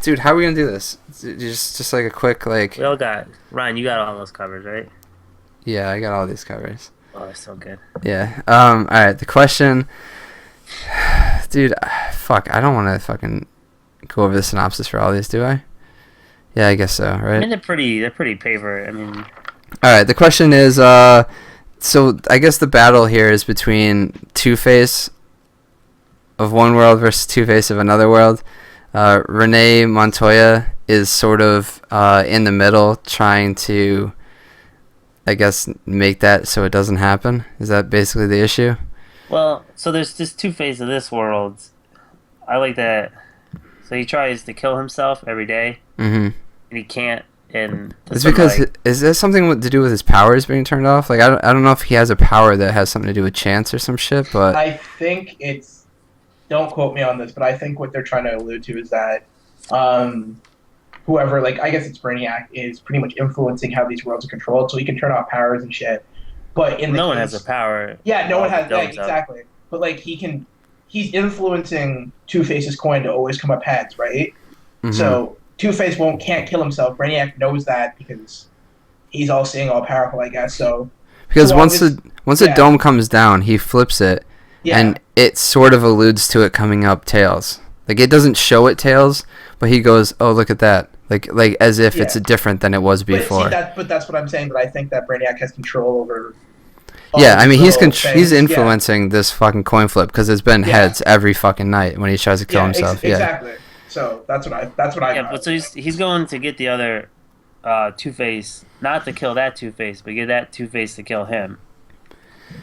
S2: Dude, how are we gonna do this? Just like a quick like.
S3: We all got Ryan. You got all those covers, right?
S2: Yeah, I got all these covers.
S3: Oh, they're so good.
S2: Yeah. All right. The question. Dude, fuck. I don't want to fucking go over the synopsis for all these, do I? Yeah, I guess so. Right.
S3: I mean, they're pretty paper. I mean.
S2: All right. The question is. So I guess the battle here is between Two-Face of one world versus Two-Face of another world. Renee Montoya is sort of in the middle, trying to, I guess, make that so it doesn't happen. Is that basically the issue?
S3: Well, so there's this Two-Face of this world. I like that. So he tries to kill himself every day, and he can't. And
S2: it's because is there something to do with his powers being turned off? Like I don't know if he has a power that has something to do with chance or some shit. But
S1: I think it's. Don't quote me on this, but I think what they're trying to allude to is that whoever, like, I guess it's Brainiac, is pretty much influencing how these worlds are controlled, so he can turn off powers and shit. But in
S3: no one has a power.
S1: Yeah, no one has. Yeah, exactly. But like he's influencing Two-Face's coin to always come up heads, right? Mm-hmm. So Two-Face can't kill himself. Brainiac knows that because he's all seeing, all powerful, I guess. So
S2: because once the dome comes down, he flips it, and it sort of alludes to it coming up tails. Like it doesn't show it tails, but he goes, "Oh, look at that!" Like as if it's different than it was before.
S1: But that's what I'm saying. That I think that Brainiac has control over.
S2: Yeah, I mean he's influencing this fucking coin flip because it's been heads every fucking night when he tries to kill himself.
S1: Exactly. So that's what I.
S3: Yeah, but so he's going to get the other Two-Face, not to kill that Two-Face, but get that Two-Face to kill him.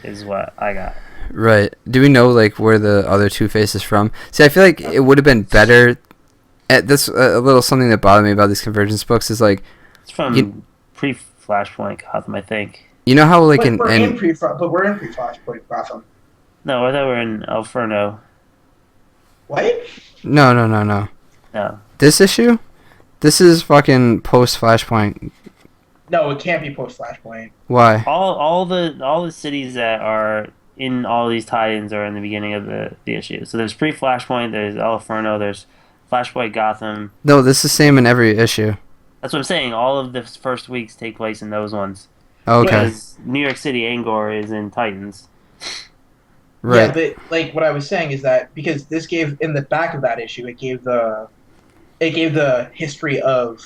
S3: Is what I got.
S2: Right. Do we know like where the other Two-Face is from? See, I feel like it would have been better. At this, a little something that bothered me about these Convergence books is like.
S3: It's from pre-Flashpoint Gotham, I think.
S2: You know how like
S1: we're in pre-Flashpoint Gotham.
S3: No, I thought we were in Inferno.
S1: What?
S2: No.
S3: No.
S2: This issue? This is fucking post-Flashpoint.
S1: No, it can't be post-Flashpoint.
S2: Why?
S3: All the cities that are in all these tie-ins are in the beginning of the issue. So there's pre-Flashpoint, there's El Inferno, there's Flashpoint Gotham.
S2: No, this is the same in every issue.
S3: That's what I'm saying. All of the first weeks take place in those ones.
S2: Oh, okay.
S3: Because New York City Angor is in Titans.
S2: Right.
S1: Yeah, but like what I was saying is that because this gave in the back of that issue, it gave the history of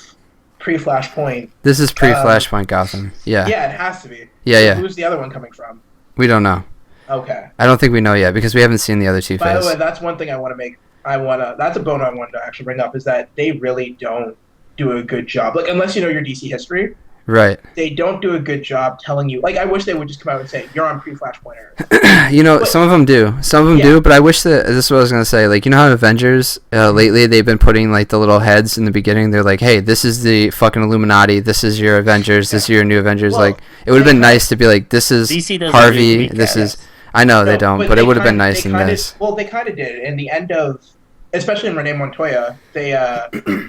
S1: pre-Flashpoint.
S2: This is pre-Flashpoint Gotham. Yeah.
S1: Yeah, it has to be.
S2: Yeah.
S1: Who's the other one coming from?
S2: We don't know.
S1: Okay.
S2: I don't think we know yet because we haven't seen the other Two-Face.
S1: By the way, that's one thing I want to make. That's a bone I wanted to actually bring up is that they really don't do a good job. Like unless you know your DC history.
S2: Right.
S1: They don't do a good job telling you. Like, I wish they would just come out and say, you're on pre-Flashpoint era.
S2: You know, some of them do. Some of them do, but I wish that, this is what I was going to say, like, you know how Avengers, lately, they've been putting, like, the little heads in the beginning? They're like, hey, this is the fucking Illuminati, this is your Avengers, this is your new Avengers. Well, like, it would have been nice to be like, this is Harvey, this is... I know they don't, but it would have been nice in this.
S1: Well, they kind of did. In the end of... Especially in Renee Montoya, they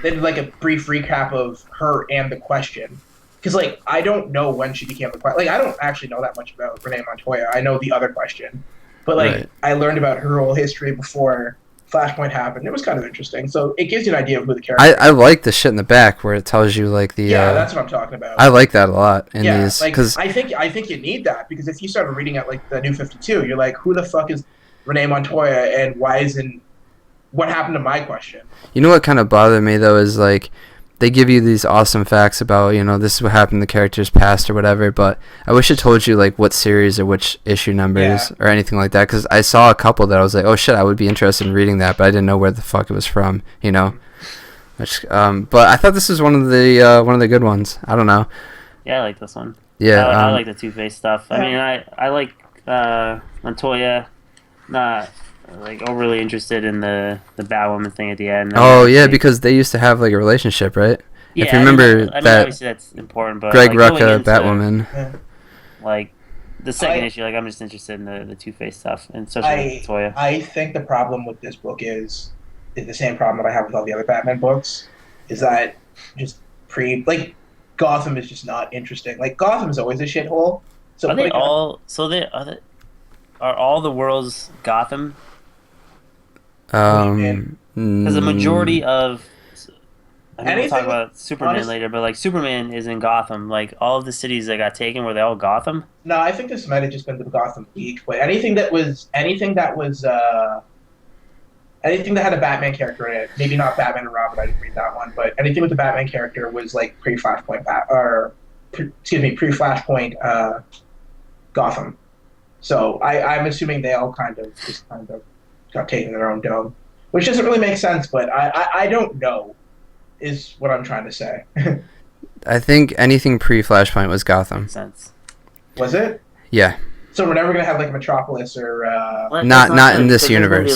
S1: did, like, a brief recap of her and the Question. Because, like, I don't know when she became the Question. Like, I don't actually know that much about Renee Montoya. I know the other Question. But, like, I learned about her whole history before Flashpoint happened. It was kind of interesting. So it gives you an idea of who the character is.
S2: I like the shit in the back where it tells you, like, the...
S1: Yeah, that's what I'm talking about.
S2: I like that a lot in these.
S1: Like, I think you need that. Because if you started reading at, like, the New 52, you're like, who the fuck is Renee Montoya and why isn't... What happened to my Question?
S2: You know what kind of bothered me, though, is, like... They give you these awesome facts about, you know, this is what happened in the character's past or whatever, but I wish it told you, like, what series or which issue numbers or anything like that, because I saw a couple that I was like, oh, shit, I would be interested in reading that, but I didn't know where the fuck it was from, you know? But I thought this was one of the good ones. I don't know.
S3: Yeah, I like this one.
S2: Yeah.
S3: I like the Two-Face stuff. I mean, I like Montoya. like overly interested in the Batwoman thing at the end.
S2: Oh yeah, because they used to have like a relationship, right?
S3: Yeah,
S2: if you remember
S3: I mean,
S2: that.
S3: Obviously that's important, but
S2: Greg
S3: like,
S2: Rucka, Batwoman.
S3: Like the second issue, like I'm just interested in the Two-Face stuff, and especially with Toya.
S1: I think the problem with this book is the same problem that I have with all the other Batman books, is that just like Gotham is just not interesting. Like Gotham is always a shithole. So
S3: are they all? Are all the worlds Gotham? Because the majority of we'll talk about Superman later, but like Superman is in Gotham. Like all of the cities that got taken, were they all Gotham?
S1: No, I think this might have just been the Gotham League. But anything that had a Batman character in it, maybe not Batman and Robin, I didn't read that one, but anything with the Batman character was like pre-Flashpoint Gotham. So I'm assuming they all kind of got taken in their own dome, which doesn't really make sense. But I don't know, is what I'm trying to say.
S2: I think anything pre-Flashpoint was Gotham.
S3: Makes sense.
S1: Was it?
S2: Yeah.
S1: So we're never gonna have like Metropolis or
S2: not in this universe.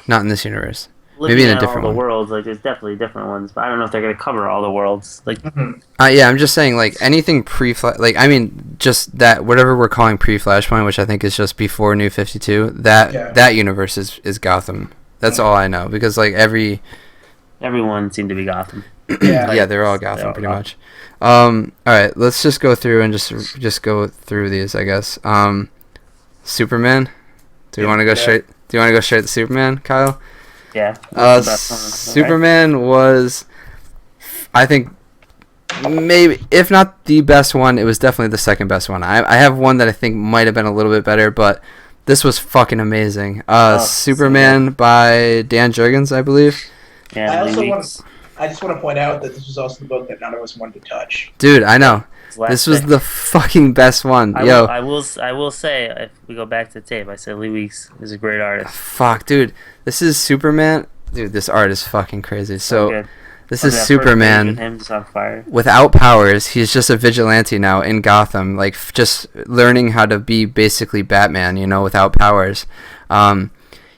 S2: Not in this universe. Maybe in a different one.
S3: The worlds, like there's definitely different ones, but I don't know if they're gonna cover all the worlds. Like,
S2: yeah, I'm just saying like anything like I mean just that whatever we're calling pre-Flashpoint, which I think is just before New 52. That universe is Gotham. That's all I know because like
S3: everyone seemed to be Gotham.
S2: Yeah, they're all Gotham pretty much. All right, let's just go through and just go through these, I guess. Superman. Do you want to go straight? Do you want to go straight to Superman, Kyle?
S3: Yeah.
S2: Superman was, I think, maybe if not the best one, it was definitely the second best one. I have one that I think might have been a little bit better, but this was fucking amazing. Superman by Dan Jurgens, I believe.
S3: Yeah.
S1: I just want to point out that this was also the book that none of us wanted to touch.
S2: Dude, I know. This was the fucking best one.
S3: I will say, if we go back to the tape, I said Lee Weeks is a great artist.
S2: Fuck, dude. This is Superman. Dude, this art is fucking crazy. So this is Superman
S3: with him just on fire.
S2: Without powers. He's just a vigilante now in Gotham, like just learning how to be basically Batman, without powers.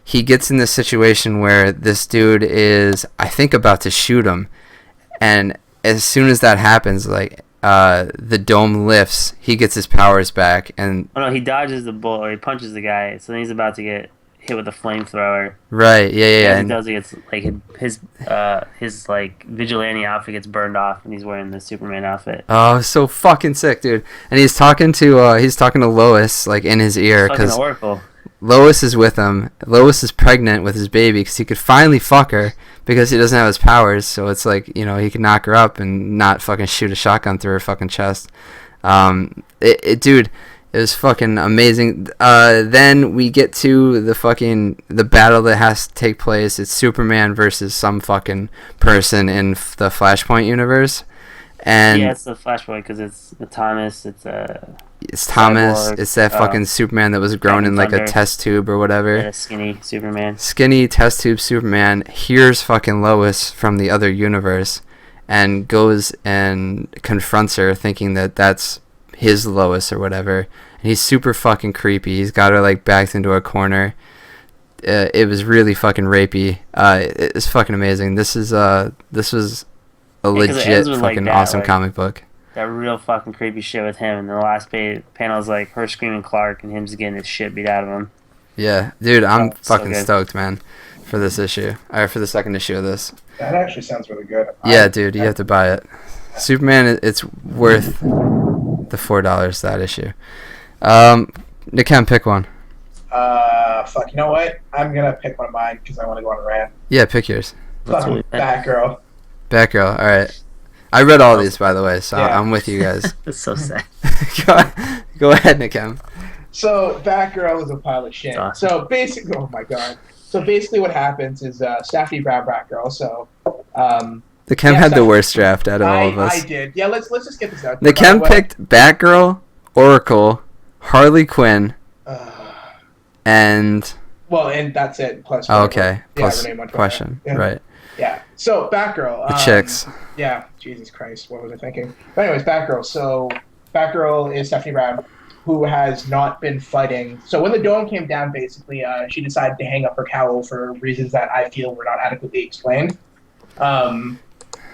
S2: He gets in this situation where this dude is, I think, about to shoot him, and as soon as that happens, like the dome lifts, he gets his powers back, and
S3: he dodges the bullet or he punches the guy, so then he's about to get hit with a flamethrower.
S2: Right, yeah.
S3: And he gets like his like vigilante outfit gets burned off, and he's wearing the Superman outfit.
S2: Oh, so fucking sick, dude! And he's talking to Lois like in his ear because Lois is with him. Lois is pregnant with his baby because he could finally fuck her because he doesn't have his powers. So it's like, he can knock her up and not fucking shoot a shotgun through her fucking chest. Dude, it was fucking amazing. Then we get to the battle that has to take place. It's Superman versus some fucking person in the Flashpoint universe. And
S3: yeah, it's the Flashpoint because it's Thomas.
S2: It's Thomas. It's that fucking Superman that was grown in like a test tube or whatever.
S3: Yeah, skinny Superman.
S2: Skinny test tube Superman hears fucking Lois from the other universe and goes and confronts her thinking that that's his Lois or whatever. And he's super fucking creepy. He's got her like backed into a corner. It was really fucking rapey. It's fucking amazing. This was a legit fucking awesome comic book.
S3: That real fucking creepy shit with him, and the last panel is like her screaming Clark and him just getting his shit beat out of him.
S2: Yeah, dude, I'm fucking stoked, man, for this issue. Or for the second issue of this.
S1: That actually sounds really good.
S2: Yeah, dude, you have to buy it. Superman, it's worth the $4 that issue. Nikem, pick one.
S1: Fuck, you know what? I'm gonna pick one of mine because I want to go on a rant.
S2: Yeah, pick yours.
S1: Fucking Batgirl.
S2: Batgirl, alright. I read all these, by the way, so yeah. I'm with you guys.
S3: That's so sad.
S2: Go ahead, Nikem.
S1: So, Batgirl is a pile of shit. Awesome. So, basically, oh my god. So, basically what happens is Stephanie Brown Batgirl, so...
S2: Nikem had the worst draft out of all of us.
S1: I did. Yeah, let's just get this out.
S2: Nikem picked Batgirl, Oracle, Harley Quinn, and...
S1: Well, and that's it. Plus...
S2: okay. Plus question. Yeah. Right.
S1: Yeah. So, Batgirl.
S2: The chicks.
S1: Yeah. Jesus Christ. What was I thinking? But anyways, Batgirl. So, Batgirl is Stephanie Brown. who has not been fighting. So when the dome came down, basically, she decided to hang up her cowl for reasons that I feel were not adequately explained. A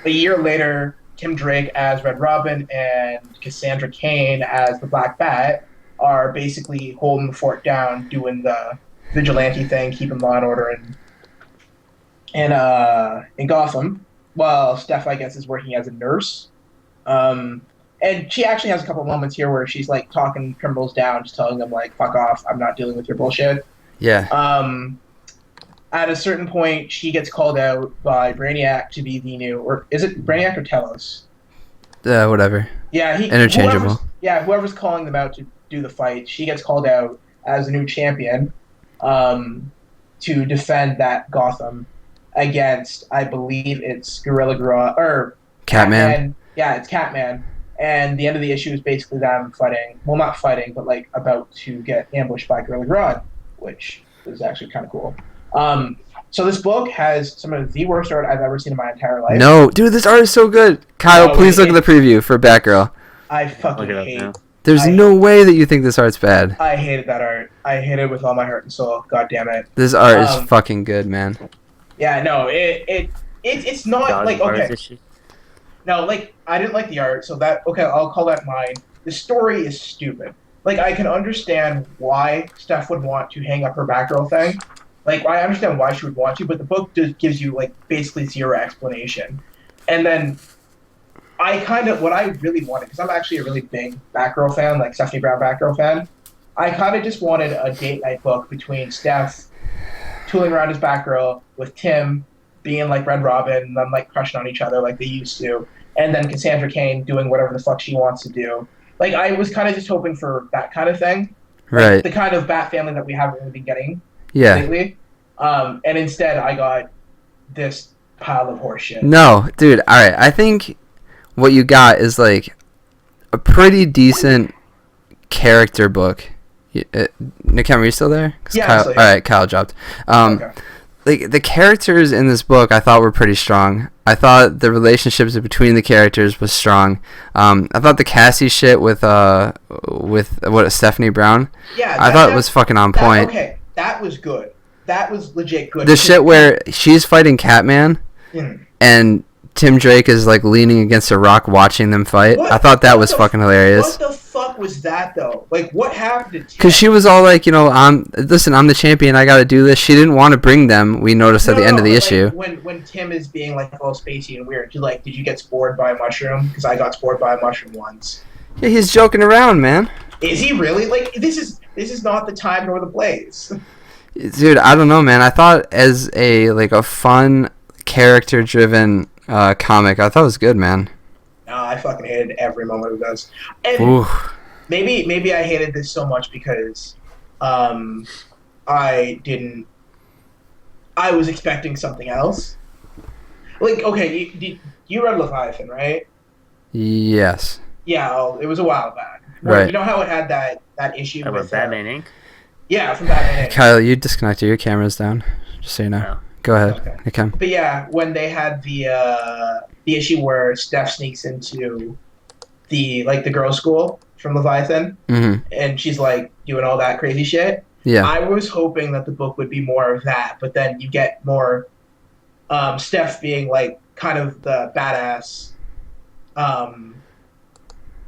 S1: year later, Tim Drake as Red Robin and Cassandra Cain as the Black Bat are basically holding the fort down, doing the vigilante thing, keeping law and order in Gotham, while Steph, I guess, is working as a nurse. And she actually has a couple of moments here where she's like talking criminals down, just telling them like, "Fuck off! I'm not dealing with your bullshit."
S2: Yeah.
S1: At a certain point, she gets called out by Brainiac to be the new, or is it Brainiac or Telos?
S2: Whatever.
S1: Yeah,
S2: interchangeable.
S1: Whoever's calling them out to do the fight, she gets called out as the new champion to defend that Gotham against, I believe it's Gorilla Grodd or
S2: Catman.
S1: Yeah, it's Catman. And the end of the issue is basically them fighting. Well, not fighting, but like about to get ambushed by Gorilla Grodd, which is actually kind of cool. So this book has some of the worst art I've ever seen in my entire life.
S2: No, dude, this art is so good. Kyle, please look at the preview for Batgirl.
S1: I fucking hate.
S2: There's no way that you think this art's bad.
S1: I hated that art. I hate it with all my heart and soul. God damn it.
S2: This art is fucking good, man.
S1: Yeah, no, it's not like okay. No, like I didn't like the art, so that okay, I'll call that mine. The story is stupid. Like I can understand why Steph would want to hang up her Batgirl thing. Like I understand why she would want to, but the book just gives you like basically zero explanation. And then what I really wanted, because I'm actually a really big Batgirl fan, like Stephanie Brown Batgirl fan. I kind of just wanted a date night book between Steph tooling around as Batgirl with Tim being like Red Robin and them like crushing on each other like they used to, and then Cassandra Cain doing whatever the fuck she wants to do. Like I was kind of just hoping for that kind of thing,
S2: right?
S1: Like, the kind of Bat family that we haven't really been getting lately. And instead I got this pile of horseshit.
S2: No, dude. All right, I think what you got is like a pretty decent character book. Nikem, are you still there?
S1: Yeah.
S2: Kyle, all right, Kyle dropped. Okay. Like the characters in this book, I thought were pretty strong. I thought the relationships between the characters was strong. I thought the Cassie shit with Stephanie Brown.
S1: Yeah,
S2: I thought it was fucking on point.
S1: Okay, that was good. That was legit good.
S2: The shit where she's fighting Catman, and Tim Drake is like leaning against a rock watching them fight. I thought that was fucking hilarious.
S1: What the fuck was that though? Like, what happened to Tim?
S2: Because she was all like, I'm the champion. I got to do this. She didn't want to bring them. We noticed at the end of the issue.
S1: When Tim is being like all spacey and weird, did you get spored by a mushroom? Because I got spored by a mushroom once.
S2: Yeah, he's joking around, man.
S1: Is he really? Like, this is not the time nor the place.
S2: Dude, I don't know, man. I thought as a fun character-driven comic, I thought it was good, man.
S1: No, I fucking hated every moment of this. And maybe I hated this so much because I was expecting something else. Like, okay, you read Leviathan, right?
S2: Yes.
S1: Yeah, it was a while back.
S2: Right.
S1: You know how it had that issue with
S3: Batman Inc.?
S1: Yeah, from Batman Inc.
S2: Kyle, you disconnected. Your camera's down. Just so you know. No. Go ahead. Okay.
S1: But yeah, when they had the issue where Steph sneaks into the girls' school from Leviathan, and she's like doing all that crazy shit.
S2: Yeah.
S1: I was hoping that the book would be more of that, but then you get more Steph being like kind of the badass.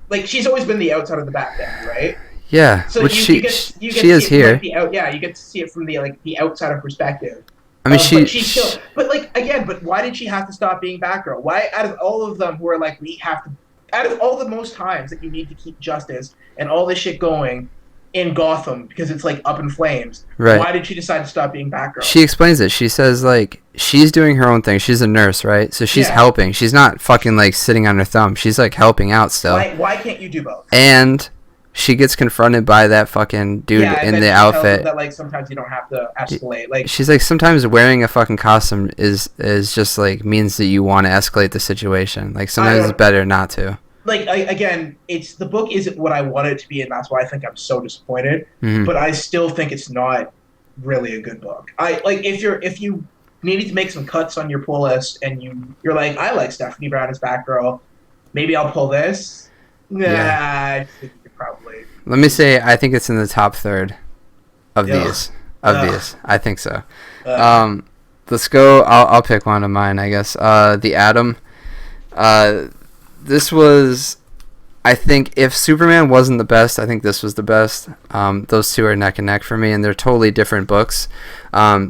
S1: Like she's always been the outside of the Bat family, right?
S2: Yeah.
S1: So
S2: which
S1: she
S2: is here.
S1: You get to see it from the outsider perspective.
S2: I mean,
S1: but why did she have to stop being Batgirl? Why, out of all of them who are like, out of all the most times that you need to keep justice and all this shit going in Gotham because it's like up in flames,
S2: right?
S1: Why did she decide to stop being Batgirl?
S2: She explains it. She says like she's doing her own thing. She's a nurse, right? So she's helping. She's not fucking like sitting on her thumb. She's like helping out still.
S1: Why can't you do both?
S2: And she gets confronted by that fucking dude in the outfit.
S1: That like sometimes you don't have to escalate. Like
S2: she's like sometimes wearing a fucking costume is just like means that you want to escalate the situation. Like sometimes it's better not to.
S1: Like again, the book isn't what I want it to be, and that's why I think I'm so disappointed. But I still think it's not really a good book. If you needed to make some cuts on your pull list and you're like, I like Stephanie Brown as Batgirl, maybe I'll pull this. Nah, I think you could probably
S2: Let me say I think it's in the top third of these. I think so. Let's go. I'll pick one of mine, I guess. The Atom. This was, I think, if Superman wasn't the best, I think this was the best. Those two are neck and neck for me, and they're totally different books.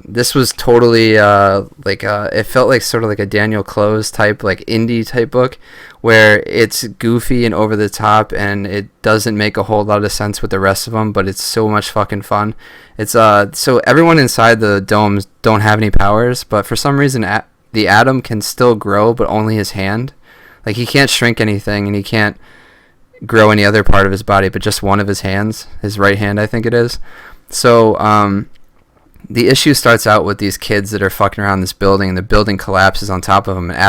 S2: This was totally it felt like sort of like a Daniel Close type, like indie type book, where it's goofy and over the top, and it doesn't make a whole lot of sense with the rest of them, but it's so much fucking fun. It's so everyone inside the domes don't have any powers, but for some reason the Atom can still grow, but only his hand. Like, he can't shrink anything, and he can't grow any other part of his body, but just one of his hands, his right hand, I think it is. So the issue starts out with these kids that are fucking around this building, and the building collapses on top of them, and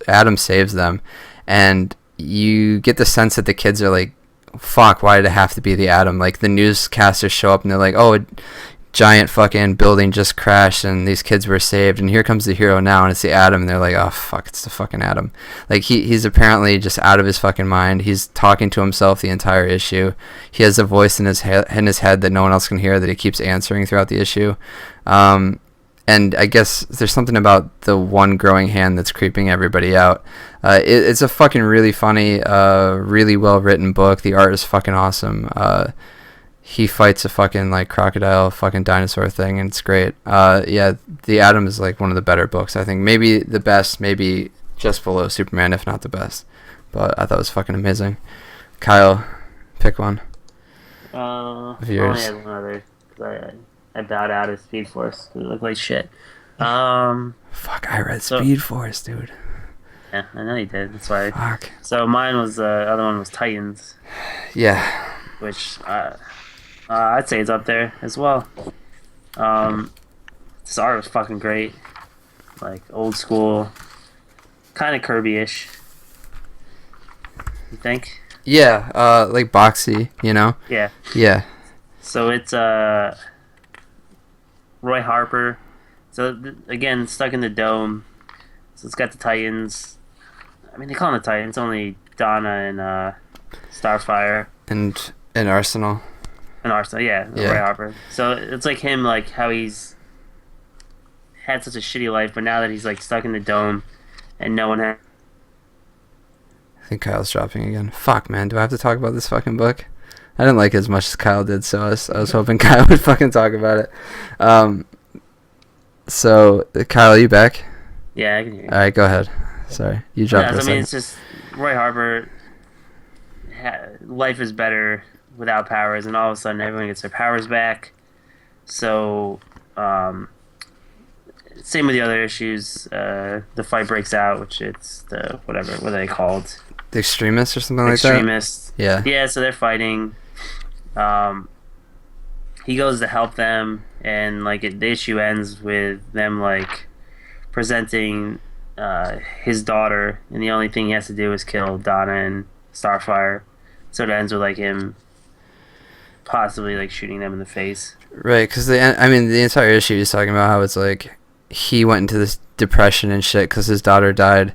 S2: Adam saves them. And you get the sense that the kids are like, fuck, why did it have to be the Atom? Like, the newscasters show up and they're like, oh, a giant fucking building just crashed and these kids were saved, and here comes the hero now, and it's the Atom, and they're like, oh fuck, it's the fucking Atom. Like, he's apparently just out of his fucking mind. He's talking to himself the entire issue. He has a voice in his head that no one else can hear, that he keeps answering throughout the issue. And I guess there's something about the one growing hand that's creeping everybody out. It's a fucking really funny, really well written book. The art is fucking awesome. He fights a fucking like crocodile fucking dinosaur thing, and it's great. The Atom is like one of the better books. I think maybe the best, maybe just below Superman, if not the best. But I thought it was fucking amazing. Kyle, pick one.
S3: Of yours. I only had one other, 'cause I bowed out of Speed Force because it looked like shit.
S2: Fuck, I read Speed Force, dude.
S3: Yeah, I know you did. That's why.
S2: Fuck.
S3: So mine was the other one was Titans.
S2: Yeah.
S3: Which I'd say it's up there as well. This art was fucking great, like old school, kind of Kirby-ish. You think?
S2: Yeah, like boxy, you know.
S3: Yeah.
S2: Yeah.
S3: So it's Roy Harper. So again, stuck in the dome. So it's got the Titans. I mean, they call them the Titans. Only Donna and Starfire.
S2: And Arsenal.
S3: And Arsenal, yeah. Roy Harper. So it's like him, like how he's had such a shitty life, but now that he's like stuck in the dome, and no one has.
S2: I think Kyle's dropping again. Fuck, man. Do I have to talk about this fucking book? I didn't like it as much as Kyle did, so I was hoping Kyle would fucking talk about it. So, Kyle, are you back?
S3: Yeah, I can hear you.
S2: Alright, go ahead. Sorry. You dropped for a second.
S3: It's just Roy Harper, life is better without powers, and all of a sudden everyone gets their powers back. So, same with the other issues. The fight breaks out, which it's the, what are they called?
S2: The Extremists or something like that?
S3: Extremists.
S2: Yeah.
S3: Yeah, so they're fighting. He goes to help them, and like the issue ends with them like presenting his daughter, and the only thing he has to do is kill Donna and Starfire. So it ends with like him possibly like shooting them in the face.
S2: Right, because the entire issue is talking about how it's like he went into this depression and shit because his daughter died,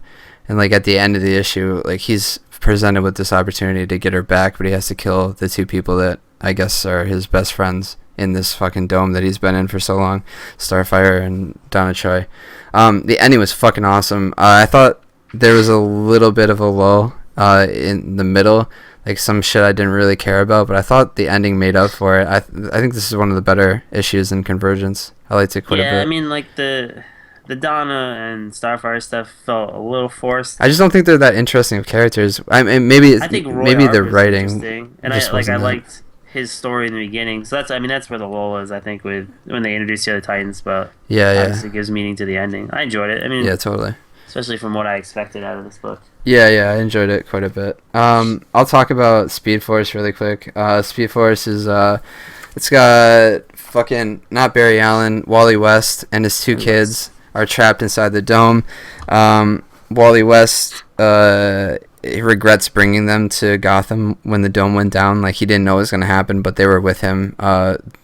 S2: and like at the end of the issue, like he's presented with this opportunity to get her back, but he has to kill the two people that I guess are his best friends in this fucking dome that he's been in for so long, Starfire and Donna Troy. The ending was fucking awesome. I thought there was a little bit of a lull in the middle, like some shit I didn't really care about, but I thought the ending made up for it. I think this is one of the better issues in Convergence. I liked it quite a bit.
S3: Yeah, I mean, like the Donna and Starfire stuff felt a little forced.
S2: I just don't think they're that interesting of characters. I mean, maybe the writing.
S3: And I liked his story in the beginning. So that's where the lull is, I think, with when they introduce the other Titans, but obviously it gives meaning to the ending. I enjoyed it. I mean,
S2: yeah, totally.
S3: Especially from what I expected out of this book.
S2: Yeah, I enjoyed it quite a bit. I'll talk about Speed Force really quick. Speed Force is it's got fucking not Barry Allen, Wally West and his two kids are trapped inside the dome. Wally West he regrets bringing them to Gotham when the dome went down. Like, he didn't know it was going to happen, but they were with him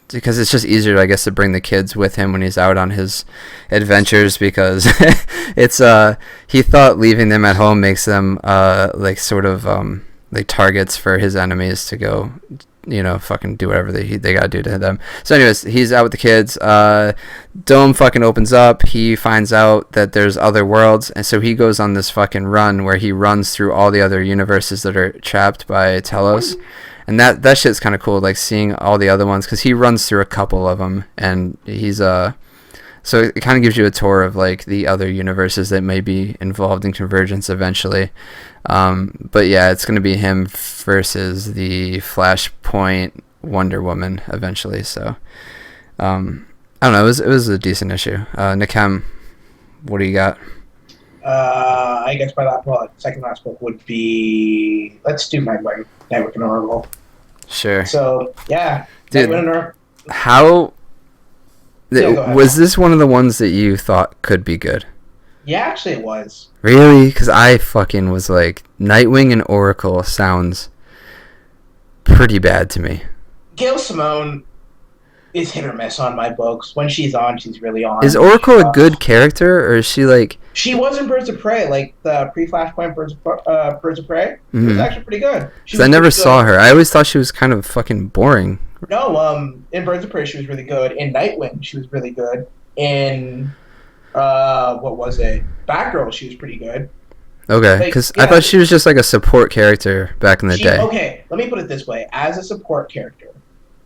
S2: because it's just easier, I guess, to bring the kids with him when he's out on his adventures, because it's he thought leaving them at home makes them like targets for his enemies to go fucking do whatever they gotta do to them. So anyways, he's out with the kids. Dome fucking opens up. He finds out that there's other worlds, and so he goes on this fucking run where he runs through all the other universes that are trapped by Telos. And that shit's kind of cool, like seeing all the other ones, because he runs through a couple of them, and he's so it kind of gives you a tour of like the other universes that may be involved in Convergence eventually. But yeah, it's going to be him versus the Flashpoint Wonder Woman eventually. So I don't know. It was a decent issue. Nakem, what do you got?
S1: I guess my second last book would be, let's do Nightwing and Oracle.
S2: Sure.
S1: So yeah,
S2: dude,
S1: Nightwing and Oracle.
S2: How was this one of the ones that you thought could be good?
S1: Yeah, actually it was.
S2: Really? Because I fucking was like, Nightwing and Oracle sounds pretty bad to me.
S1: Gail Simone is hit or miss on my books. When she's on, she's really on.
S2: Is Oracle a good character, or is she like...
S1: She was in Birds of Prey, like the pre-Flashpoint Birds of Prey. It was actually pretty good.
S2: I never saw her. I always thought she was kind of fucking boring.
S1: No, in Birds of Prey she was really good. In Nightwing she was really good. In what was it? Batgirl she was pretty good.
S2: Okay, because I thought she was just like a support character back in the day.
S1: Okay, let me put it this way: as a support character,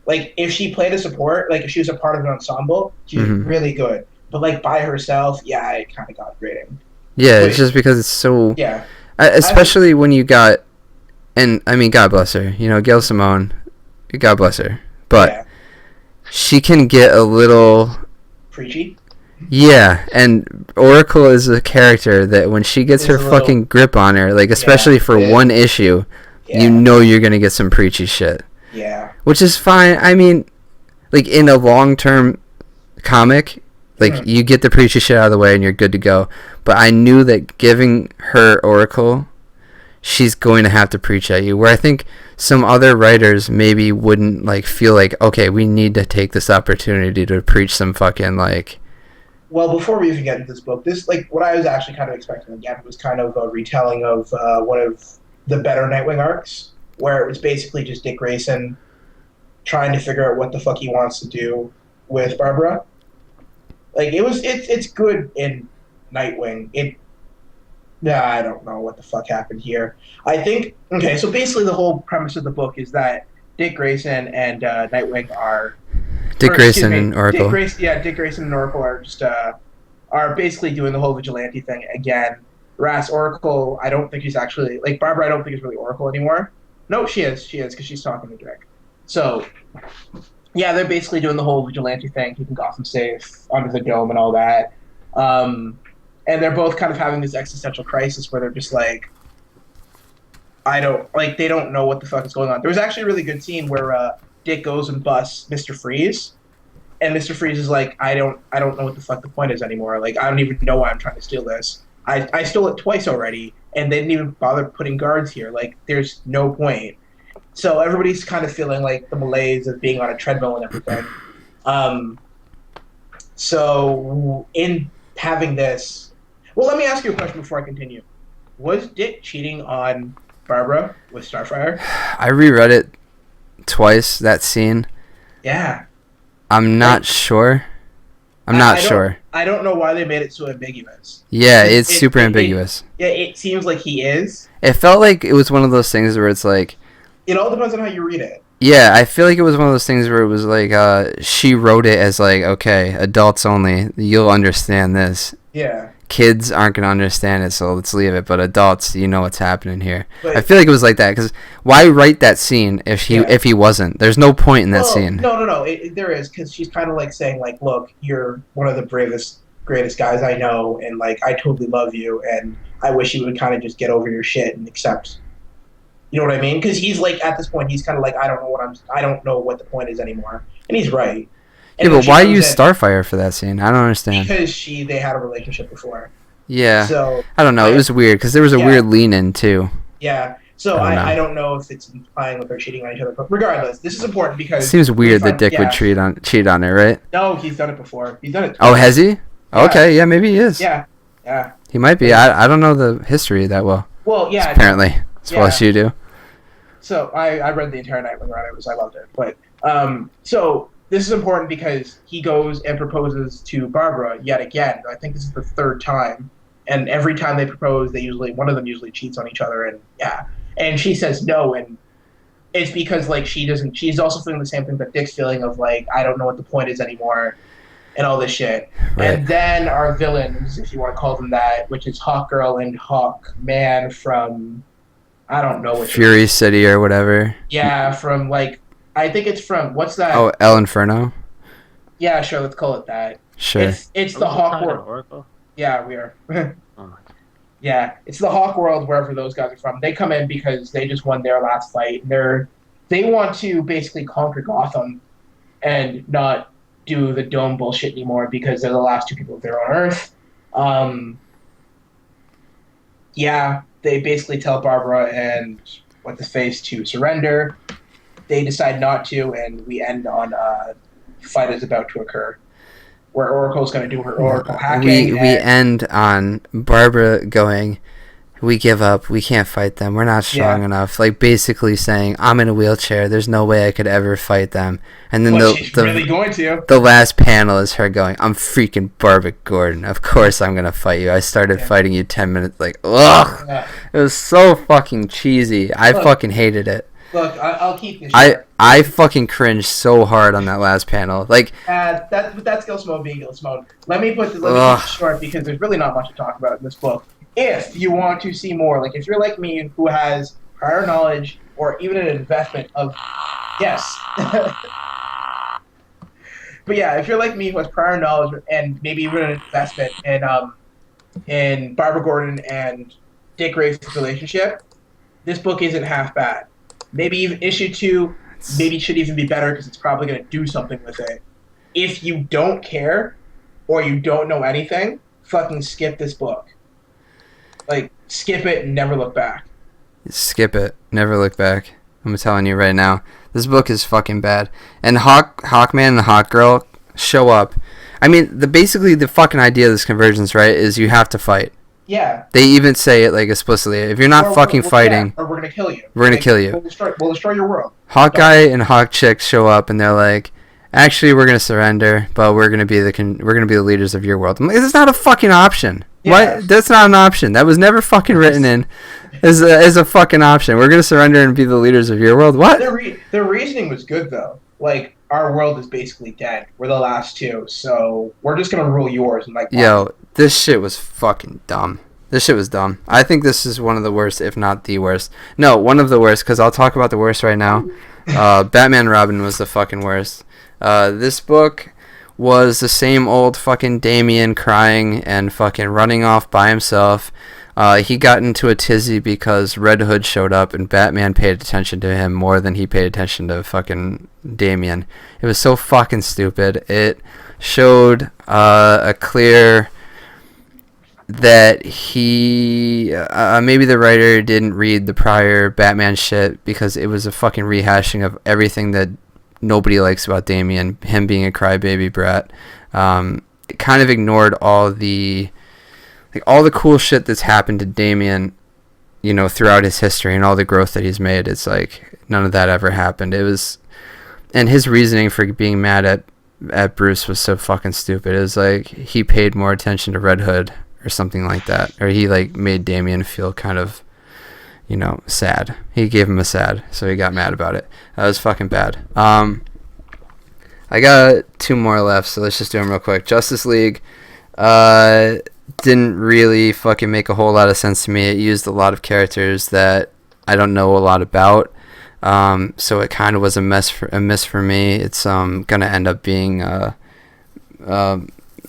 S1: like if she played a support, like if she was a part of an ensemble, she was really good. But like by herself, yeah, it kind of got grating.
S2: Yeah, it's just because it's so.
S1: Yeah.
S2: Especially when you got, and I mean, God bless her. Gail Simone, God bless her, but she can get a little
S1: preachy.
S2: Yeah, and Oracle is a character that when she gets her fucking grip on her, like especially for one issue, you're gonna get some preachy shit.
S1: Yeah.
S2: Which is fine. I mean, like in a long-term comic, like you get the preachy shit out of the way and you're good to go. But I knew that giving her Oracle, she's going to have to preach at you. Where I think some other writers maybe wouldn't like feel like, okay, we need to take this opportunity to preach some fucking like.
S1: Well, before we even get into this book, this like what I was actually kind of expecting again was kind of a retelling of one of the better Nightwing arcs, where it was basically just Dick Grayson trying to figure out what the fuck he wants to do with Barbara. Like it's good in Nightwing. I don't know what the fuck happened here. I think so basically the whole premise of the book is that Dick Grayson and Nightwing are
S2: Dick Grayson and Oracle.
S1: Dick Grayson and Oracle are just are basically doing the whole vigilante thing again. Whereas Oracle, I don't think she's actually like Barbara. I don't think is really Oracle anymore. No, she is because she's talking to Dick. So yeah, they're basically doing the whole vigilante thing, keeping Gotham safe under the dome and all that. And they're both kind of having this existential crisis where they're just like, they don't know what the fuck is going on. There was actually a really good scene where Dick goes and busts Mr. Freeze, and Mr. Freeze is like, I don't know what the fuck the point is anymore. Like, I don't even know why I'm trying to steal this. I stole it twice already, and they didn't even bother putting guards here. Like, there's no point. So everybody's kind of feeling like the malaise of being on a treadmill and everything. So in having this, well, let me ask you a question before I continue. Was Dick cheating on Barbara with Starfire?
S2: I reread it twice, that scene.
S1: Yeah.
S2: I'm not sure. I'm not sure.
S1: I don't know why they made it so ambiguous.
S2: Yeah, it's super ambiguous.
S1: It seems like he is.
S2: It felt like it was one of those things where it's like...
S1: It all depends on how you read it.
S2: Yeah, I feel like it was one of those things where it was like, she wrote it as like, okay, adults only, you'll understand this.
S1: Yeah.
S2: Kids aren't going to understand it, so let's leave it. But adults, you know what's happening here.
S1: But,
S2: I feel like it was like that, because why write that scene if he wasn't? There's no point in that scene.
S1: No. There is, because she's kind of like saying, like, look, you're one of the bravest, greatest guys I know, and, like, I totally love you, and I wish you would kind of just get over your shit and accept. You know what I mean? Because he's, like, at this point, he's kind of like, I don't know what the point is anymore. And he's right.
S2: And yeah, but why use Starfire for that scene? I don't understand.
S1: Because they had a relationship before.
S2: Yeah.
S1: So
S2: I don't know. It was weird because there was a weird lean-in too.
S1: Yeah. So I don't know if it's implying that they're cheating on each other. But regardless, this is important because
S2: it seems weird that Dick would cheat on her, right?
S1: No, he's done it before. He's done it.
S2: Oh, has he? Yeah. Okay, yeah, maybe he is.
S1: Yeah.
S2: He might be. I don't know the history that well.
S1: Well, yeah.
S2: Apparently, as well as you do.
S1: So I read the entire Nightwing run. I loved it. But so this is important because he goes and proposes to Barbara yet again. I think this is the third time, and every time they propose, one of them usually cheats on each other, and she says no, and it's because like she doesn't. She's also feeling the same thing that Dick's feeling of like I don't know what the point is anymore, and all this shit. Right. And then our villains, if you want to call them that, which is Hawkgirl and Hawkman from I don't know what
S2: Fury City or whatever.
S1: Yeah, from like I think it's from what's that?
S2: Oh, El Inferno.
S1: Yeah, sure. Let's call it that.
S2: Sure.
S1: It's the Hawk World.
S3: Oracle?
S1: Yeah, we are.
S3: Oh my God.
S1: Yeah, it's the Hawk World, wherever those guys are from. They come in because they just won their last fight. They want to basically conquer Gotham and not do the dome bullshit anymore because they're the last two people there on Earth. Yeah, they basically tell Barbara and What's-His-Face to surrender. They decide not to, and we end on a fight is about to occur, where Oracle's going to do her Oracle hacking.
S2: We end on Barbara going, we give up, we can't fight them, we're not strong enough. Like basically saying, I'm in a wheelchair, there's no way I could ever fight them. And then
S1: she's really going to.
S2: The last panel is her going, I'm freaking Barbara Gordon. Of course I'm going to fight you. I started fighting you 10 minutes, like, ugh! Yeah. It was so fucking cheesy. I fucking hated it.
S1: Look, I'll keep this short.
S2: I fucking cringed so hard on that last panel. Like
S1: that's Gil's mode being Gil's mode. Let me keep it short because there's really not much to talk about in this book. If you want to see more, like if you're like me who has prior knowledge or even an investment of yes. But yeah, if you're like me who has prior knowledge and maybe even an investment in Barbara Gordon and Dick Grayson's relationship, this book isn't half bad. Maybe even issue 2, maybe should even be better because it's probably going to do something with it. If you don't care or you don't know anything, fucking skip this book. Like, skip it and never look back.
S2: Skip it. Never look back. I'm telling you right now. This book is fucking bad. And Hawkman and the Hawkgirl show up. I mean, basically the fucking idea of this Convergence, right, is you have to fight.
S1: Yeah.
S2: They even say it like explicitly. If you're not fighting,
S1: or we're gonna kill you.
S2: We're gonna kill you.
S1: We'll destroy your world.
S2: Hawkeye and Hawkchick show up and they're like, actually, we're gonna surrender, but we're gonna be the leaders of your world. I'm like, it's not a fucking option. Yeah. What? That's not an option. That was never fucking written in as a fucking option. We're gonna surrender and be the leaders of your world. What?
S1: Their reasoning was good though. Like, our world is basically dead. We're the last two, so we're just gonna rule yours. And like,
S2: yo, this shit was fucking dumb. This shit was dumb. I think this is one of the worst, if not the worst. No, one of the worst, because I'll talk about the worst right now. Batman Robin was the fucking worst. This book was the same old fucking Damian crying and fucking running off by himself. He got into a tizzy because Red Hood showed up and Batman paid attention to him more than he paid attention to fucking Damian. It was so fucking stupid. It showed a clear that he maybe the writer didn't read the prior Batman shit because it was a fucking rehashing of everything that nobody likes about Damian, him being a crybaby brat. It kind of ignored all the cool shit that's happened to Damian, you know, throughout his history and all the growth that he's made. It's like none of that ever happened. It was, and his reasoning for being mad at Bruce was so fucking stupid. It was like he paid more attention to Red Hood or something like that, or he like made Damian feel kind of, you know, sad. He gave him a sad, so he got mad about it. That was fucking bad. I got 2 more left, so let's just do them real quick. Justice League didn't really fucking make a whole lot of sense to me. It used a lot of characters that I don't know a lot about, so it kind of was a miss for me. It's gonna end up being Mara,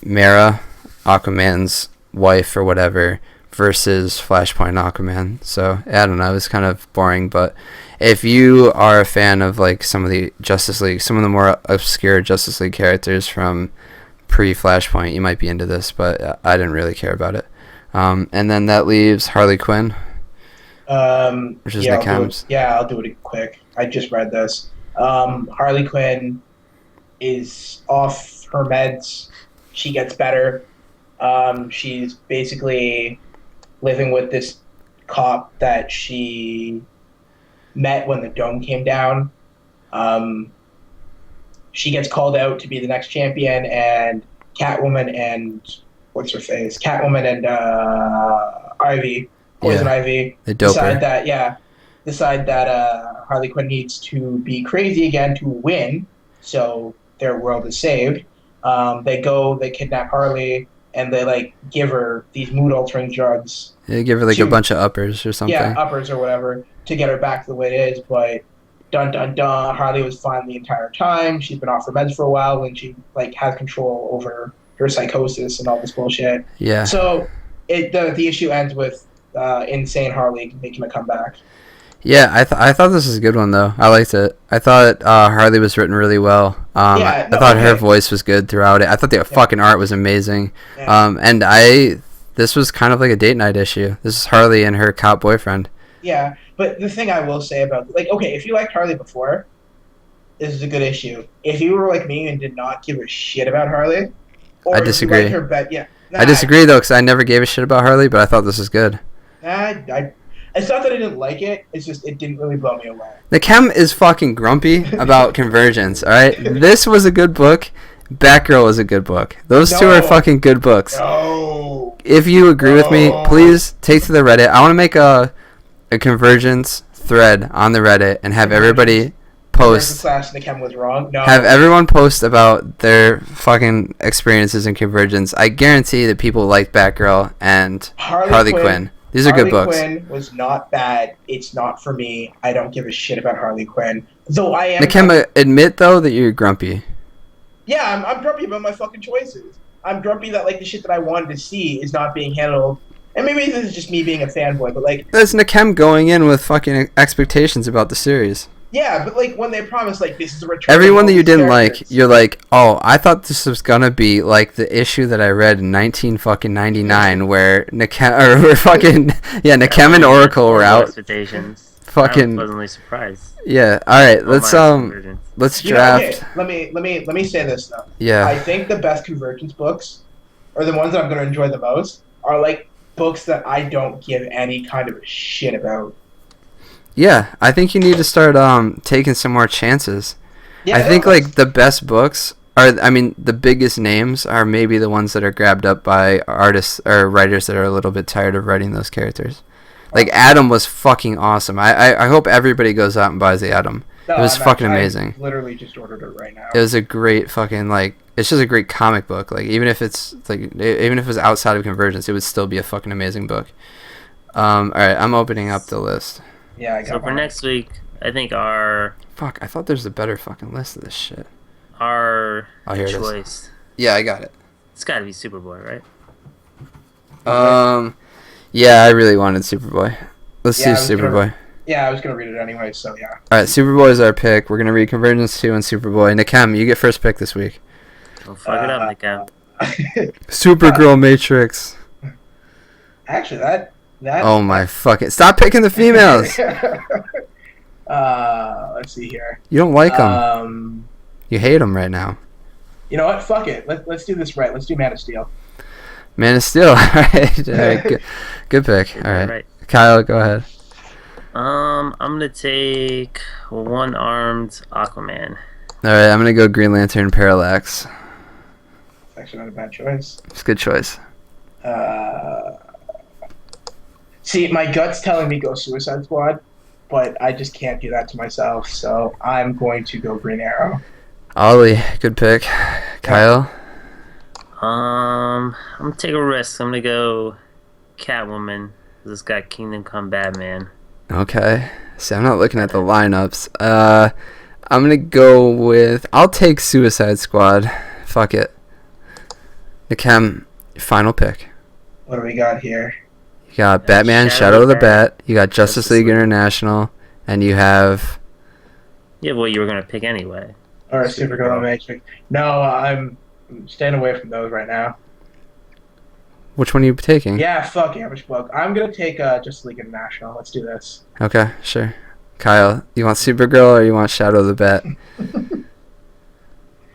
S2: Aquaman's wife or whatever, versus Flashpoint Aquaman. So I don't know, it was kind of boring. But if you are a fan of like some of the Justice League, some of the more obscure Justice League characters from pre-Flashpoint, you might be into this, but I didn't really care about it. And then that leaves Harley Quinn, which is Nick Adams.
S1: I'll do it quick. I just read this. Harley Quinn is off her meds. She gets better. She's basically living with this cop that she met when the dome came down. She gets called out to be the next champion, and Catwoman and what's her face? Catwoman and Ivy, Poison Ivy, decide that Harley Quinn needs to be crazy again to win, so their world is saved. They kidnap Harley, and they like give her these mood altering drugs.
S2: They give her like a bunch of uppers or something.
S1: Yeah, uppers or whatever to get her back to the way it is, but. Dun dun dun! Harley was fine the entire time. She's been off her meds for a while, and she like has control over her psychosis and all this bullshit.
S2: Yeah.
S1: So the issue ends with insane Harley making a comeback.
S2: Yeah, I thought this was a good one though. I liked it. I thought Harley was written really well. I thought her voice was good throughout it. I thought the fucking art was amazing. Yeah. This was kind of like a date night issue. This is Harley and her cop boyfriend.
S1: Yeah. But the thing I will say about, like, okay, if you liked Harley before, this is a good issue. If you were like me and did not give a shit about Harley, or
S2: I disagree.
S1: If you liked her
S2: I disagree, though, because I never gave a shit about Harley, but I thought this was good.
S1: It's not that I didn't like it, it's just it didn't really blow me away.
S2: The Chem is fucking grumpy about Convergence, alright? This was a good book. Batgirl was a good book. Those two are fucking good books.
S1: No.
S2: If you agree with me, please take to the Reddit. I want to make a Convergence thread on the Reddit and have everybody post.
S1: Was wrong. No.
S2: Have everyone post about their fucking experiences in Convergence. I guarantee that people like Batgirl and Harley Quinn. These are good books.
S1: Harley Quinn was not bad. It's not for me. I don't give a shit about Harley Quinn. Though I am.
S2: Nakema, admit though that you're grumpy.
S1: Yeah, I'm grumpy about my fucking choices. I'm grumpy that like the shit that I wanted to see is not being handled. And maybe this is just me being a fanboy, but like...
S2: That's Nakem going in with fucking expectations about the series.
S1: Yeah, but like when they promise like this is a return...
S2: Everyone that you didn't like, you're like, oh, I thought this was gonna be like the issue that I read in 1999 where Nakem... Or fucking... Yeah, Nakem and Oracle were out.
S3: Expectations.
S2: Fucking...
S3: I was pleasantly surprised.
S2: Yeah, alright, let's draft...
S1: Let me say this though.
S2: Yeah.
S1: I think the best Convergence books, or the ones that I'm gonna enjoy the most, are like... books that I don't give any kind of a shit about.
S2: Yeah, I think you need to start taking some more chances. Yeah, I think like the best books the biggest names are maybe the ones that are grabbed up by artists or writers that are a little bit tired of writing those characters. Like Atom was fucking awesome. I hope everybody goes out and buys the Atom. It was fucking amazing.
S1: I literally just ordered it right now.
S2: It was a great fucking it's just a great comic book. Like even if it was outside of Convergence, it would still be a fucking amazing book. All right, I'm opening up the list.
S1: Yeah, I got
S3: So for next week, I think our
S2: I thought there's a better fucking list of this shit.
S3: Our
S2: here
S3: choice.
S2: Yeah, I got it.
S3: It's got to be Superboy, right?
S2: Yeah, I really wanted Superboy. Let's do Superboy.
S1: Yeah, I was gonna read it anyway, so yeah.
S2: All right, Superboy is our pick. We're gonna read Convergence 2 and Superboy. Nakem, you get first pick this week.
S3: Well, fuck it up, Nakem.
S2: Supergirl Matrix.
S1: Actually, that.
S2: Oh my fucking! Stop picking the females.
S1: Let's see here.
S2: You don't like them. You hate them right now.
S1: You know what? Fuck it. Let's do this right. Let's do Man of Steel.
S2: Man of Steel. All right. Good pick. All right. Kyle, go ahead.
S3: I'm gonna take one-armed Aquaman.
S2: All right, I'm gonna go Green Lantern Parallax.
S1: It's actually not a bad choice.
S2: It's a good choice.
S1: See, my gut's telling me go Suicide Squad, but I just can't do that to myself, so I'm going to go Green Arrow.
S2: Ollie, good pick. Kyle?
S3: I'm gonna take a risk. I'm gonna go Catwoman. This got Kingdom Come Batman.
S2: Okay. See, I'm not looking at the lineups. I'm gonna go with... I'll take Suicide Squad. Fuck it. Nakem, final pick.
S1: What do we got here?
S2: You got Batman, Shadow of the Bat. You got Justice League International. And you have...
S3: Yeah, well, you were gonna pick anyway.
S1: Or Supergirl Matrix. No, I'm staying away from those right now.
S2: Which one are you taking?
S1: Yeah, fuck Ambush Bug. I'm gonna take Justice League International. Let's do this.
S2: Okay, sure. Kyle, you want Supergirl or you want Shadow of the Bat?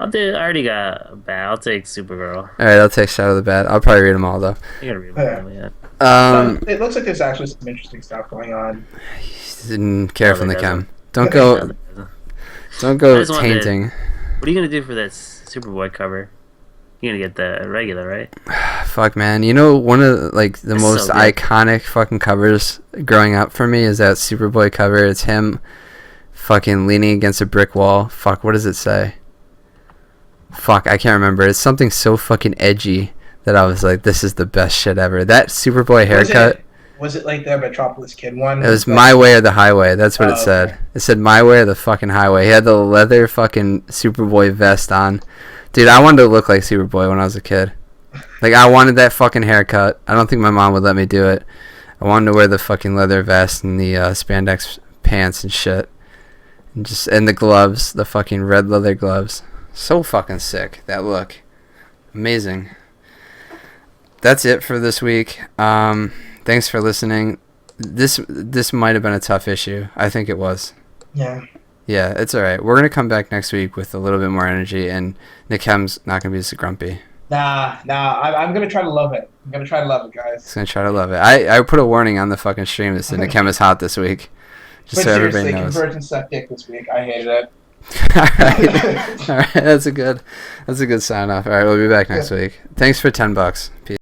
S3: I already got a Bat. I'll take Supergirl.
S2: Alright, I'll take Shadow of the Bat. I'll probably read them all, though.
S3: You're gonna read them all,
S1: It looks like there's actually some interesting stuff going on.
S2: Careful, Nikem. Don't go tainting.
S3: What are you gonna do for that Superboy cover? You're gonna get the regular, right?
S2: Fuck, man. You know, one of the most iconic fucking covers growing up for me is that Superboy cover. It's him fucking leaning against a brick wall. Fuck, what does it say? Fuck, I can't remember. It's something so fucking edgy that I was like, this is the best shit ever. That Superboy haircut.
S1: Was it like the Metropolis Kid one?
S2: It was My Way or the Highway. That's what it said. Okay. It said My Way or the fucking Highway. He had the leather fucking Superboy vest on. Dude, I wanted to look like Superboy when I was a kid. Like, I wanted that fucking haircut. I don't think my mom would let me do it. I wanted to wear the fucking leather vest and the spandex pants and shit. And the gloves. The fucking red leather gloves. So fucking sick, that look. Amazing. That's it for this week. Thanks for listening. This might have been a tough issue. I think it was.
S1: Yeah.
S2: Yeah, it's alright. We're going to come back next week with a little bit more energy, and Nikem's not going to be so grumpy.
S1: Nah. I'm going to try to love it. I'm going to try to love it, guys.
S2: He's going to try to love it. I put a warning on the fucking stream that said Nikem is hot this week.
S1: Just but so everybody knows. Convergence sucked dick this week. I hated it.
S2: Alright. That's a good sign off. Alright, we'll be back next week. Thanks for $10. Peace.